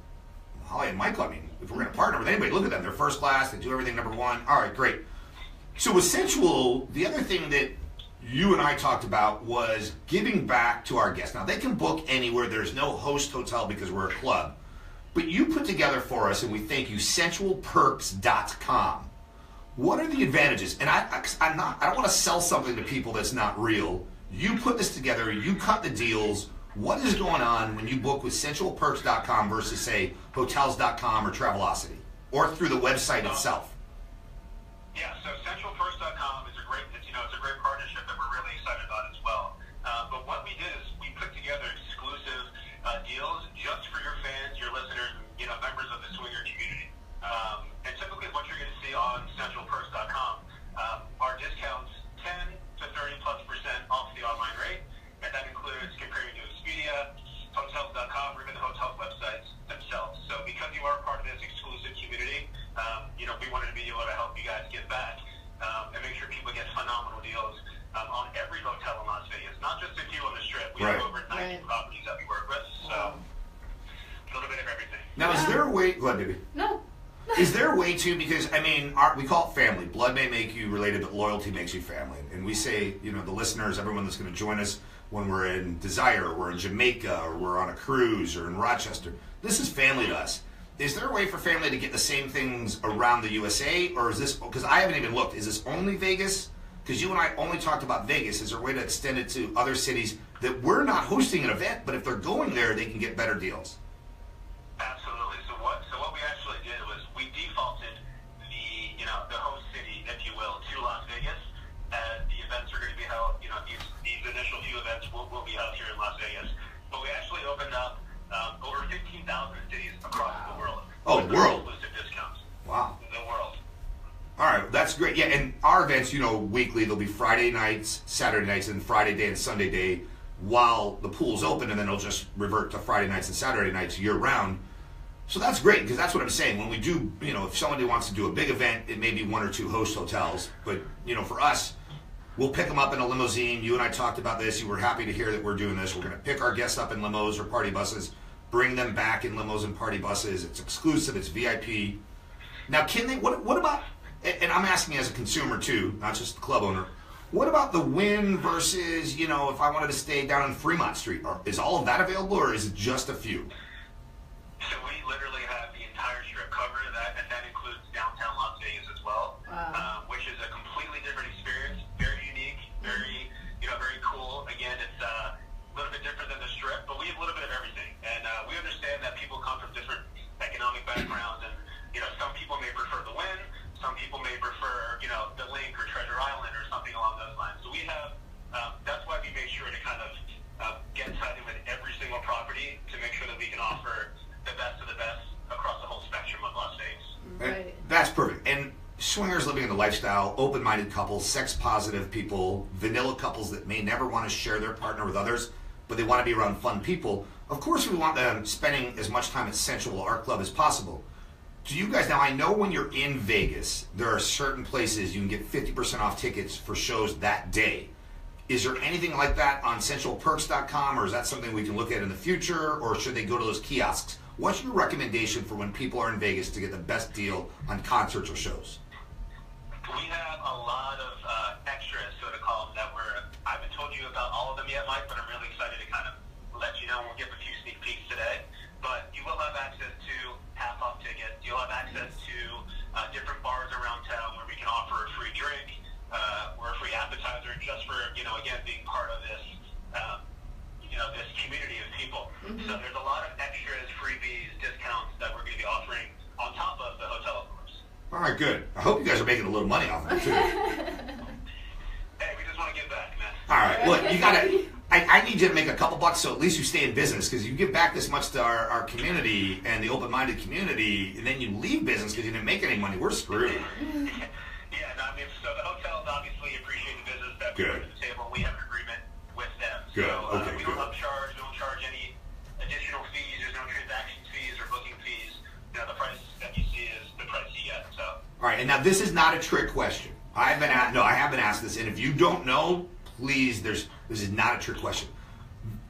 Holli and Michael. I mean, if we're going to partner with anybody, look at them. They're first class. They do everything number one. All right, great. So with Sensual, the other thing that you and I talked about was giving back to our guests. Now, they can book anywhere. There's no host hotel because we're a club. But you put together for us, and we thank you, sensualperks.com. What are the advantages? And I don't want to sell something to people that's not real. You put this together. You cut the deals. What is going on when you book with sensualperks.com versus, say, hotels.com or Travelocity, or through the website itself? Yeah, so sensualperks.com is it's a great partnership that we're really excited about as well. But what we did is we put together exclusive deals just for your fans, your listeners, members of the swinger community. And typically what you're going to see on sensualperks.com are discounts 10 to 30+% off the online rate, and that includes comparing to Expedia, hotels.com, or even the hotel websites themselves. So because you are part of this exclusive community, we wanted to be able to help you guys get back and make sure people get phenomenal deals on every hotel in Las Vegas, not just a few on the Strip. We have over 90 properties that we work with, so a little bit of everything. Now, is there a way... Go ahead, baby. No. Is there a way to, because, we call it family. Blood may make you related, but loyalty makes you family. And we say, the listeners, everyone that's going to join us when we're in Desire, or we're in Jamaica, or we're on a cruise, or in Rochester, this is family to us. Is there a way for family to get the same things around the USA, or is this, because I haven't even looked, is this only Vegas? Because you and I only talked about Vegas. Is there a way to extend it to other cities that we're not hosting an event, but if they're going there, they can get better deals? Absolutely. So what we actually did was we defaulted the host city, if you will, to Las Vegas, as the events are going to be held. These initial few events will be held here in Las Vegas. But we actually opened up over 15,000 cities across the world. Oh, the world. Exclusive discounts. Wow. The world. All right, that's great. Yeah, and our events, weekly, they'll be Friday nights, Saturday nights, and Friday day and Sunday day while the pool's open, and then it'll just revert to Friday nights and Saturday nights year-round. So that's great, because that's what I'm saying. When we do, if somebody wants to do a big event, it may be one or two host hotels. But, for us, we'll pick them up in a limousine. You and I talked about this. You were happy to hear that we're doing this. We're going to pick our guests up in limos or party buses, bring them back in limos and party buses. It's exclusive. It's VIP. Now, can they, what about, and I'm asking as a consumer too, not just the club owner, what about the Wynn versus, if I wanted to stay down on Fremont Street? Is all of that available, or is it just a few? So we literally have the entire Strip covered, and that includes downtown Las Vegas as well, which is a completely different experience, very unique, very cool. Again, it's a little bit different than the Strip, but we have a little bit of everything. And we understand that people come from different economic backgrounds, and some people may prefer the Wynn, some people may prefer the Link or Treasure Island or something along those lines. So we have that's why we made sure to kind of get inside. lifestyle, open-minded couples, sex-positive people, vanilla couples that may never want to share their partner with others, but they want to be around fun people. Of course, we want them spending as much time at Sensual Art Club as possible. Do you guys, now I know when you're in Vegas, there are certain places you can get 50% off tickets for shows that day. Is there anything like that on sensualperks.com, or is that something we can look at in the future, or should they go to those kiosks? What's your recommendation for when people are in Vegas to get the best deal on concerts or shows? We have a lot of extras, so to call them, that I haven't told you about all of them yet, Mike, but I'm really excited to kind of let you know, and we'll give a few sneak peeks today. But you will have access to half-off tickets. You'll have access to different bars around town where we can offer a free drink or a free appetizer, just for, again, being part of this, this community of people. So there's a lot of extras, freebies, discounts that we're going to be offering on top of the hotel, of course. All right, good. I hope you guys are making a little money off of it, too. Hey, we just want to give back, man. All right, well, you got to... I need you to make a couple bucks so at least you stay in business, because you give back this much to our community and the open-minded community, and then you leave business because you didn't make any money. We're screwed. Yeah, no, so the hotels obviously appreciate the business that we bring to the table. We have an agreement with them. Good. So Okay, we don't upcharge. We don't charge any additional fees. There's no transaction fees or booking fees. The price that you see is the price you get. So. All right, and now this is not a trick question. I have been asked this, and if you don't know, please, this is not a trick question.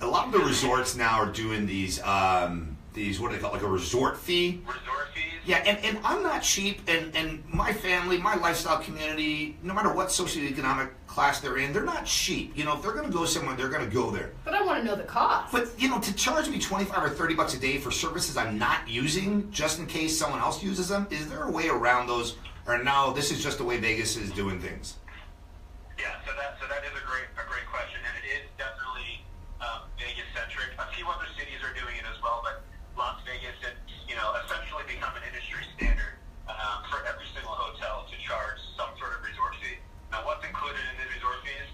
A lot of the resorts now are doing these what do they call, like a resort fee? Resort fees? Yeah, and I'm not cheap, and my family, my lifestyle community, no matter what socioeconomic class they're in, they're not cheap. If they're going to go somewhere, they're going to go there. But I want to know the cost. But, to charge me $25 or $30 a day for services I'm not using, just in case someone else uses them, is there a way around those? Or no, this is just the way Vegas is doing things? Yeah, so that is a great question, and it is definitely Vegas-centric. A few other cities are doing it as well, but Las Vegas, it's essentially become an industry standard for every single hotel to charge some sort of resort fee. Now, what's included in the resort fees?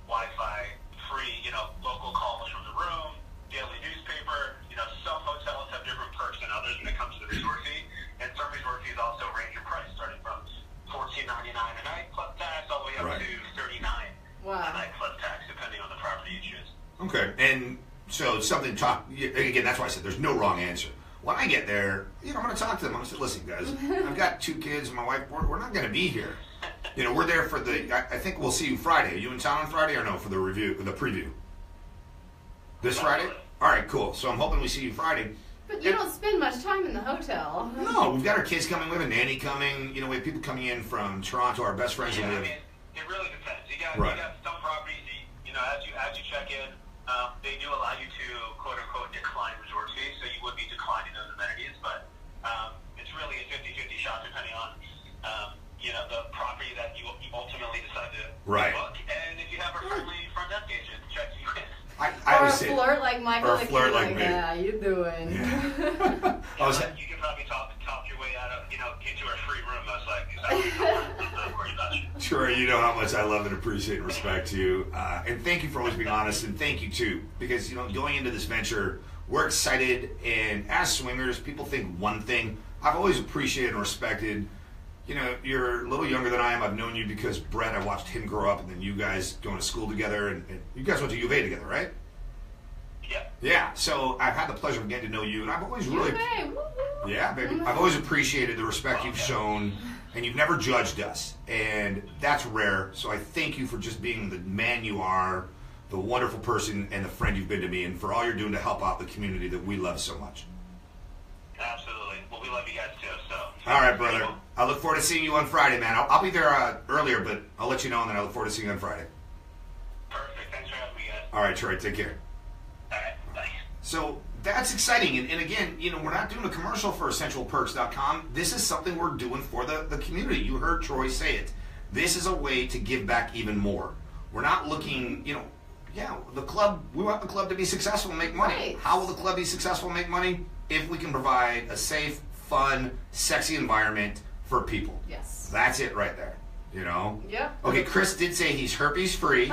Wi-Fi, free, local calls from the room, daily newspaper. Some hotels have different perks than others when it comes to the resort fee, and some resort fees also range in price, starting from $14.99 a night plus tax, all the way up to $39 a night plus tax, depending on the property you choose. Okay, and so something again, that's why I said there's no wrong answer. When I get there, I'm going to talk to them. I'm going to say, listen, guys, I've got 2 kids and my wife. We're not going to be here. We're there for I think we'll see you Friday. Are you in town on Friday or no for the preview? This Friday? All right, cool. So I'm hoping we see you Friday. But you don't spend much time in the hotel. No, we've got our kids coming. We have a nanny coming. We have people coming in from Toronto, our best friends. Yeah, it really depends. You got some properties, as you check in, they do allow you to, quote-unquote, decline resort fees, so you would be declining those amenities, but it's really a 50-50 shot depending on, the property that you ultimately decide to book, and if you have a friendly front desk agent check you in. Or a flirt like Michael. Or a flirt like me. Yeah, you doing? Yeah. You can probably talk your way out of, into a free room, most likely. So I'm not worried about you. Sure, you know how much I love and appreciate and respect you. And thank you for always being honest, and thank you, too. Because, going into this venture, we're excited, and as swingers, people think one thing. I've always appreciated and respected, you're a little younger than I am. I've known you because Brett, I watched him grow up, and then you guys going to school together, and you guys went to U of A together, right? Yeah. Yeah, so I've had the pleasure of getting to know you, and I've always really... Yeah, baby. I've always appreciated the respect you've shown, and you've never judged us, and that's rare, so I thank you for just being the man you are, the wonderful person, and the friend you've been to me, and for all you're doing to help out the community that we love so much. Absolutely. Well, we love you guys, too, so... All right, brother. I look forward to seeing you on Friday, man. I'll be there earlier, but I'll let you know, and then I look forward to seeing you on Friday. Perfect. Thanks for having me, guys. All right, Troy. Take care. All right. Bye. So that's exciting. And again, we're not doing a commercial for sensualperks.com. This is something we're doing for the community. You heard Troy say it. This is a way to give back even more. We're not looking, the club, we want the club to be successful and make money. Right. How will the club be successful and make money? If we can provide a safe, fun, sexy environment for people. Yes. That's it right there. Yep. Okay, Chris did say he's herpes free.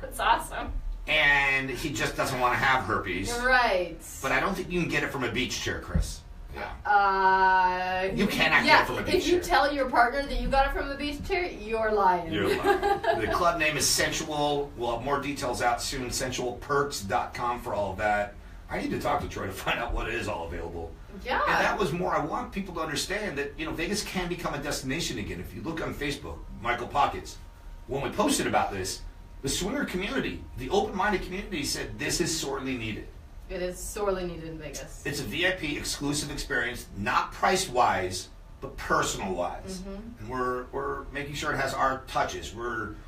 That's awesome. And he just doesn't want to have herpes. Right. But I don't think you can get it from a beach chair, Chris. Yeah. You cannot get it from a beach if you chair. tell your partner that you got it from a beach chair, you're lying. You're lying. The club name is Sensual. We'll have more details out soon. Sensualperks.com for all of that. I need to talk to Troy to find out what is all available. Yeah. And that was more, I want people to understand that, Vegas can become a destination again. If you look on Facebook, Michael Pockets, when we posted about this, the swinger community, the open-minded community said this is sorely needed. It is sorely needed in Vegas. It's a VIP exclusive experience, not price-wise, but personal-wise. And we're making sure it has our touches.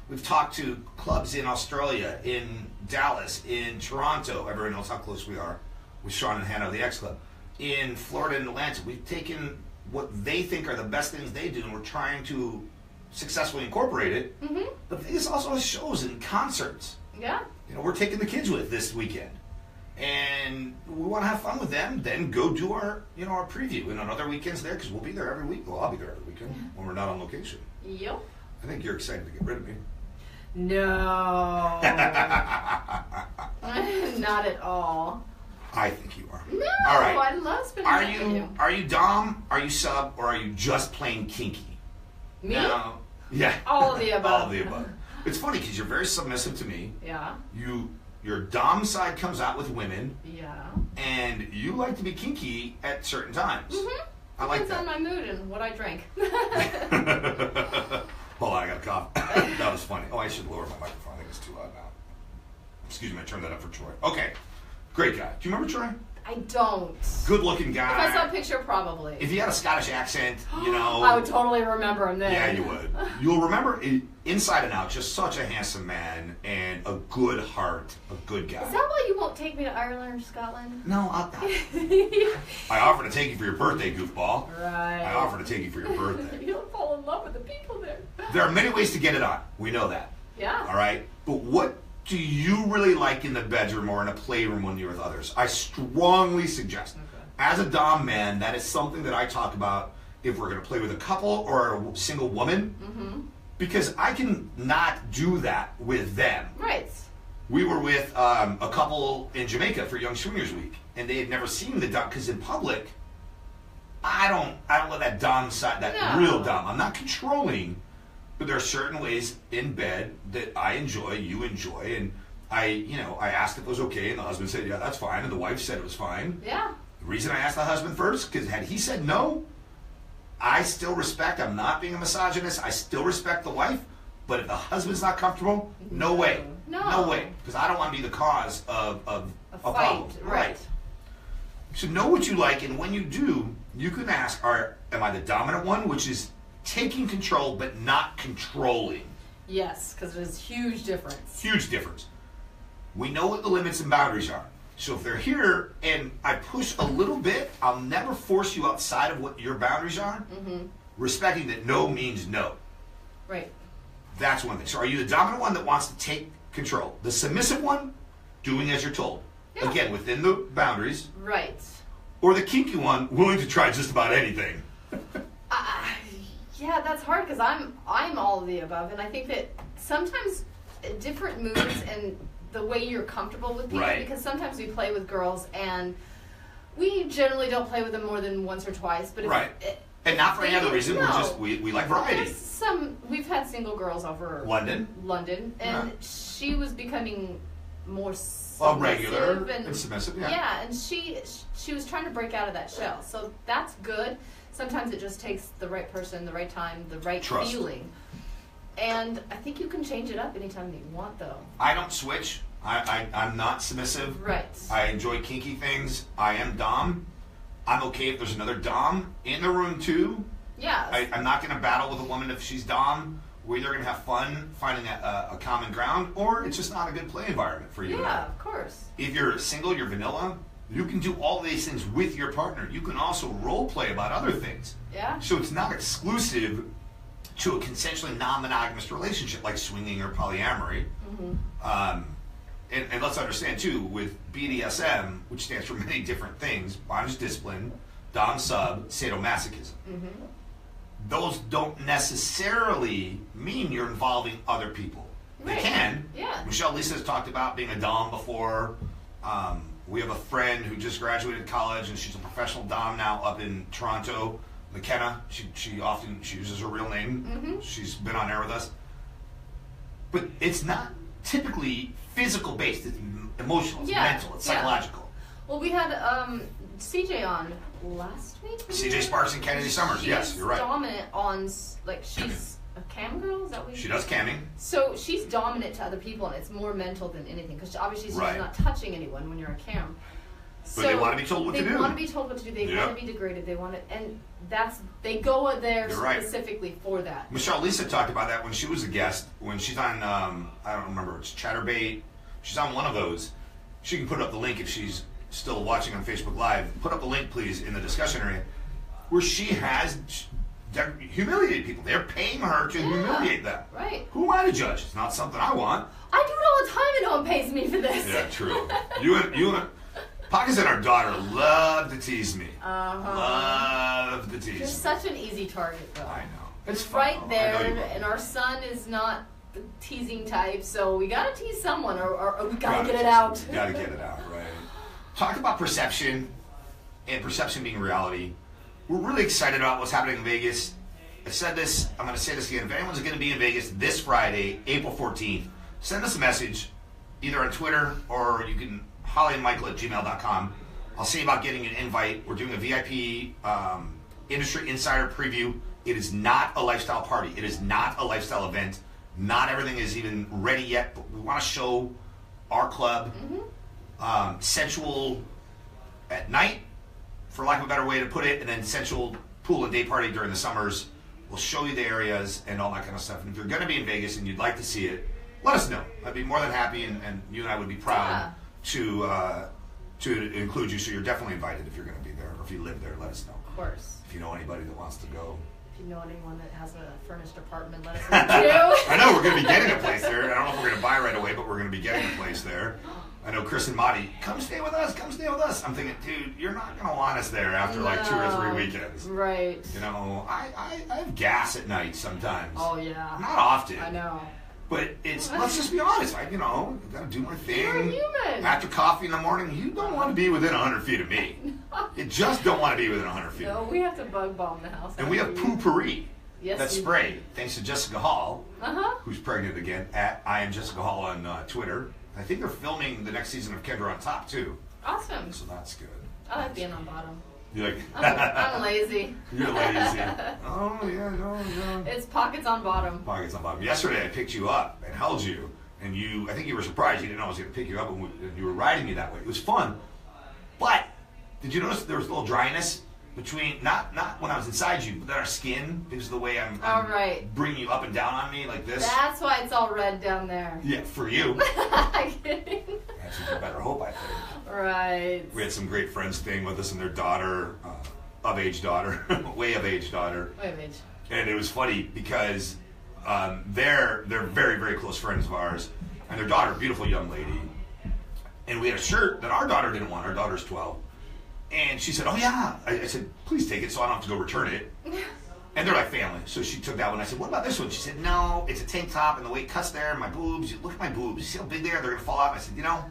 We've talked to clubs in Australia, in Dallas, in Toronto. Everyone knows how close we are with Sean and Hannah of the X Club. In Florida and Atlanta, we've taken what they think are the best things they do, and we're trying to successfully incorporate it. But Vegas also has shows and concerts. Yeah. We're taking the kids with this weekend. And we want to have fun with them, then go do our preview. And on other weekends there, because we'll be there every week. Well, I'll be there every weekend when we're not on location. Yep. I think you're excited to get rid of me. No. Not at all. I think you are. No, All right. I love spending time with you. Are you dom, are you sub, or are you just plain kinky? Me? Now, yeah. All of the above. All of the above. It's funny because you're very submissive to me. Yeah. Your dom side comes out with women, Yeah. and you like to be kinky at certain times. I like Depends that. on my mood and what I drink. Hold on, I got a cough. That was funny. Oh, I should lower my microphone. I think it's too loud now. Excuse me, I turned that up for Troy. Okay. Great guy. Do you remember Troy? I don't. Good looking guy. If I saw a picture, probably. If he had a Scottish accent, I would totally remember him then. Yeah, you would. You'll remember inside and out, just such a handsome man and a good heart, a good guy. Is that why you won't take me to Ireland or Scotland? No, I offer to take you for your birthday, goofball. Right. I offer to take you for your birthday. You'll fall in love with the people there. There are many ways to get it on. We know that. Yeah. All right? But what do you really like in the bedroom or in a playroom when you're with others? I strongly suggest, as a dom man, that is something that I talk about if we're going to play with a couple or a single woman, because I can not do that with them. Right. We were with a couple in Jamaica for Young Swingers Week, and they had never seen the dom, because in public, I don't let that dom side, that real dom. I'm not controlling. But there are certain ways in bed that I enjoy, you enjoy, and I asked if it was okay, and the husband said, yeah, that's fine, and the wife said it was fine. Yeah. The reason I asked the husband first, because had he said no, I still respect, I'm not being a misogynist, I still respect the wife, but if the husband's not comfortable, no way. No way. Because I don't want to be the cause of a fight, problem. right. So know what you like, and when you do, you can ask, am I the dominant one, which is taking control but not controlling? Yes, because there's a huge difference. Huge difference. We know what the limits and boundaries are. So if they're here and I push a little bit, I'll never force you outside of what your boundaries are, respecting that no means no. Right. That's one thing. So are you the dominant one that wants to take control? The submissive one, doing as you're told. Yeah. Again, within the boundaries. Right. Or the kinky one, willing to try just about anything. Yeah, that's hard because I'm all of the above, and I think that sometimes different moods and the way you're comfortable with people, Right. because sometimes we play with girls and we generally don't play with them more than once or twice. But if, Right. And not for any other reason. No. We're just we like variety. We've had single girls over London, and she was becoming more regular submissive and submissive. Yeah. Yeah, and she was trying to break out of that shell, so that's good. Sometimes it just takes the right person, the right time, the right Trust. feeling. And I think you can change it up anytime that you want, though. I don't switch. I'm not submissive. Right. I enjoy kinky things. I am dom. I'm okay if there's another dom in the room too. Yeah. I'm not going to battle with a woman if she's dom. We're either going to have fun finding a common ground, or it's just not a good play environment for you. and I. Yeah, of course. If you're single, you're vanilla. You can do all these things with your partner. You can also role play about other things. Yeah. So it's not exclusive to a consensually non-monogamous relationship like swinging or polyamory. And let's understand too, with BDSM, which stands for many different things, bondage discipline, dom sub, sadomasochism. Those don't necessarily mean you're involving other people. They Right. can. Yeah. Michelle Lisa has talked about being a dom before, We have a friend who just graduated college, and she's a professional dom now up in Toronto. McKenna. She often uses her real name. Mm-hmm. She's been on air with us. But it's not typically physical based. It's emotional. It's mental. It's psychological. Well, we had CJ on last week. CJ Sparks and Kennedy Summers. Yes, you're right. She's dominant on, like, she's a cam girl. Is that what she does camming? So she's dominant to other people, and it's more mental than anything because obviously she's not touching anyone when you're a cam. But they want to be told what to do. They want to be told what to do. They want to be degraded. They want it, and they go there specifically for that. Michelle Lisa talked about that when she was a guest. When she's on, I don't remember, it's Chatterbait. She's on one of those. She can put up the link if she's still watching on Facebook Live. Put up the link, please, in the discussion area, where she has humiliated people. They're paying her to humiliate them. Right. Who am I to judge? It's not something I want. I do it all the time, and no one pays me for this. Yeah, true. You and Pockets and our daughter love to tease me. Love to tease me. You're such an easy target, though. I know. It's right there, and our son is not the teasing type, so we gotta tease someone, or we gotta get it out. Gotta get it out, right? Talk about perception, and perception being reality. We're really excited about what's happening in Vegas. I said this, I'm gonna say this again. If anyone's gonna be in Vegas this Friday, April 14th, send us a message, either on Twitter, or you can hollyandmichael@gmail.com. I'll see about getting an invite. We're doing a VIP industry insider preview. It is not a lifestyle party. It is not a lifestyle event. Not everything is even ready yet, but we want to show our club sensual at night, for lack of a better way to put it, and then sensual pool and day party during the summers. We'll show you the areas and all that kind of stuff. And if you're going to be in Vegas and you'd like to see it, let us know. I'd be more than happy, and you and I would be proud to include you. So you're definitely invited if you're going to be there, or if you live there, let us know. Of course. If you know anybody that wants to go. If you know anyone that has a furnished apartment, let us know too. I know we're going to be getting a place there. I don't know if we're going to buy right away, but we're going to be getting a place there. I know Chris and Marty, come stay with us, come stay with us. I'm thinking, dude, you're not going to want us there after like 2 or 3 weekends. Right. You know, I have gas at night sometimes. Oh, yeah. Not often. I know. But it's, let's just be honest, I gotta do my thing. You're human. After coffee in the morning, you don't want to be within 100 feet of me. You just don't want to be within 100 feet. No, we have to bug bomb the house. And we have Poo-Pourri. Yes, that spray, thanks to Jessica Hall, Uh-huh. who's pregnant again, at I am Jessica Hall on Twitter. I think they're filming the next season of Kendra on Top, too. Awesome. So that's good. I like being on bottom. You're like, I'm lazy. You're lazy. Oh, yeah, no. It's pockets on bottom. Pockets on bottom. Yesterday I picked you up and held you, and I think you were surprised. You didn't know I was going to pick you up, and you were riding me that way. It was fun. But, did you notice there was a little dryness between, not when I was inside you, but our skin, because of the way I'm bringing you up and down on me like this. That's why it's all red down there. Yeah, for you. I'm kidding. That's a better hope, I think. Right. We had some great friends staying with us and their daughter, of-age daughter, way of age daughter. Way of age. And it was funny because they're very, very close friends of ours, and their daughter, beautiful young lady. And we had a shirt that our daughter didn't want. Our daughter's 12. And she said, oh yeah. I said, please take it so I don't have to go return it. And they're like family. So she took that one. I said, what about this one? She said, no, it's a tank top and the way it cuts there, my boobs. Look at my boobs. You see how big they are? They're going to fall out. I said, you know.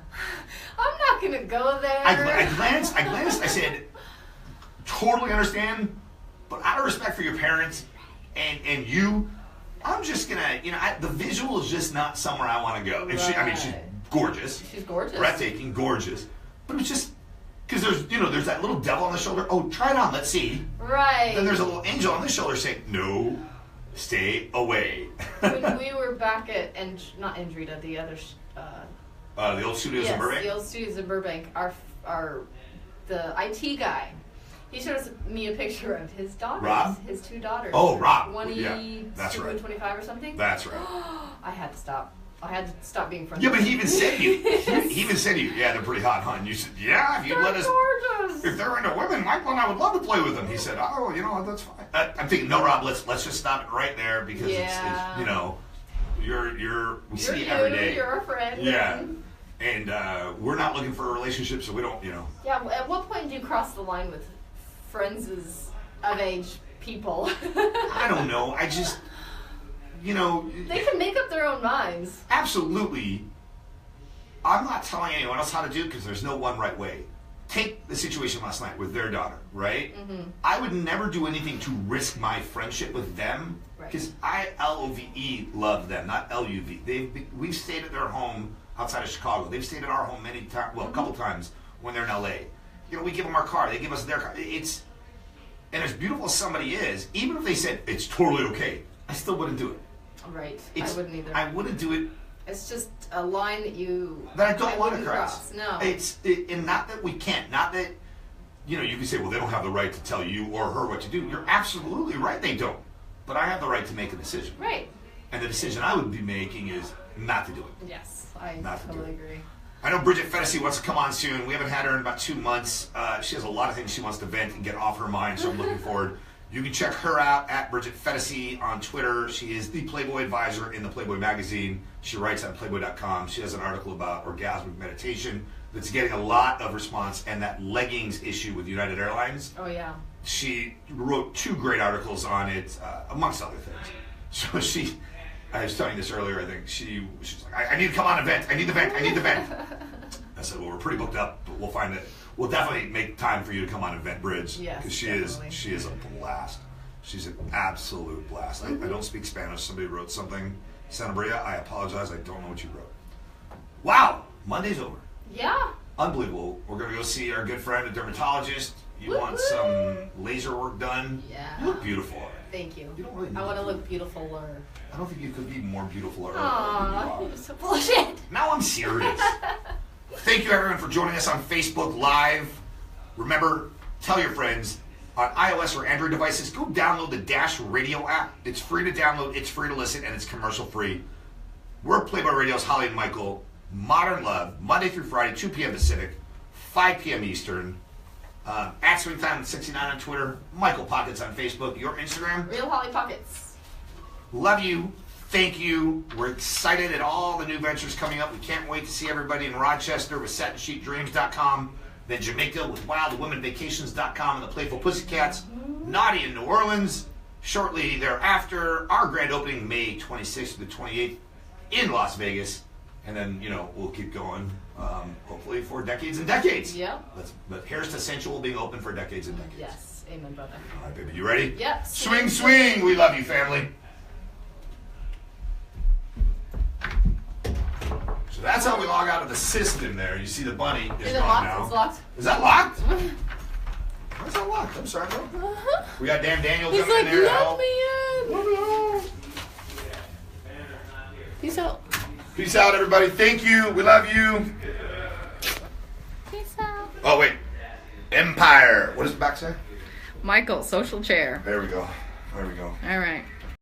I'm not going to go there. I glanced. I said, totally understand. But out of respect for your parents and you, I'm just going to, the visual is just not somewhere I want to go. And she's gorgeous. She's gorgeous. Breathtaking, gorgeous. But it was just, because there's that little devil on the shoulder. Oh, try it on, let's see. Right. Then there's a little angel on the shoulder saying, no, stay away. When we were back at, not Andrita, the other... the old studios in Burbank? Yes, the old studios in Burbank. The IT guy, he showed me a picture of his daughters. Rob? His 2 daughters. Oh, Rob. 22 and 25 or something? That's right. I had to stop. I had to stop being friends. Yeah, but he even said you. He even said you. Yeah, they're pretty hot, hon. You said, yeah, if you'd let us. Gorgeous. If they're into women, Michael and I would love to play with them. He said, oh, that's fine. I'm thinking, no, Rob, let's just stop it right there because it's we see you every day. You're a friend. Yeah, and we're not looking for a relationship, so we don't, Yeah. At what point do you cross the line with friends of age people? I don't know. I just. They can make up their own minds. Absolutely. I'm not telling anyone else how to do because there's no one right way. Take the situation last night with their daughter, right? Mm-hmm. I would never do anything to risk my friendship with them because I LOVE love them, not LUV. We've stayed at their home outside of Chicago. They've stayed at our home many times, well, a couple times when they're in LA. You know, we give them our car, they give us their car. And as beautiful as somebody is, even if they said it's totally okay, I still wouldn't do it. Right. I wouldn't either. I wouldn't do it. It's just a line that I don't want to cross. No. And not that we can't. Not that, you can say, well, they don't have the right to tell you or her what to do. You're absolutely right, they don't. But I have the right to make a decision. Right. And the decision I would be making is not to do it. Yes, I Not totally agree. I know Bridget Fedesi wants to come on soon. We haven't had her in about 2 months. She has a lot of things she wants to vent and get off her mind, so I'm looking forward. You can check her out at Bridget Fedesi on Twitter. She is the Playboy advisor in the Playboy magazine. She writes on Playboy.com. She has an article about orgasmic meditation that's getting a lot of response, and that leggings issue with United Airlines. Oh, yeah. She wrote 2 great articles on it, amongst other things. So I was telling you this earlier, I think, she's like, I need to come on a vent. I need the vent. I said, well, we're pretty booked up, but we'll find it. We'll definitely make time for you to come on Event Bridge. Yes, because she is a blast. She's an absolute blast. I don't speak Spanish. Somebody wrote something. Santa Maria, I apologize. I don't know what you wrote. Wow, Monday's over. Yeah. Unbelievable. We're going to go see our good friend, a dermatologist. You Woo-hoo. want some laser work done? Yeah. You look beautiful. Thank you. You don't really I want to look beautiful. I don't think you could be more beautiful. Aww, you're so bullshit. Now I'm serious. Thank you, everyone, for joining us on Facebook Live. Remember, tell your friends on iOS or Android devices, go download the Dash Radio app. It's free to download, it's free to listen, and it's commercial-free. We're Playboy Radio's Holli and Michael. Modern Love, Monday through Friday, 2 p.m. Pacific, 5 p.m. Eastern. At Swingtime69 on Twitter. Michael Pockets on Facebook. Your Instagram? Real Holli Pockets. Love you. Thank you. We're excited at all the new ventures coming up. We can't wait to see everybody in Rochester with SatinSheetDreams.com, then Jamaica with WildWomenVacations.com and the Playful Pussycats, Naughty in New Orleans. Shortly thereafter, our grand opening May 26th to the 28th in Las Vegas. And then, we'll keep going, hopefully for decades and decades. Yep. But here's to Sensual being open for decades and decades. Yes. Amen, brother. All right, baby. You ready? Yep. Swing, swing. We love you, family. So that's how we log out of the system there. You see the bunny is gone now. It's locked. Is that locked? Why is that locked? I'm sorry, bro. We got Dan Daniel He's coming like, in there. let me in. Let me in. Peace out. Peace out, everybody. Thank you. We love you. Peace out. Oh, wait. Empire. What does the back say? Michael, social chair. There we go. There we go. All right.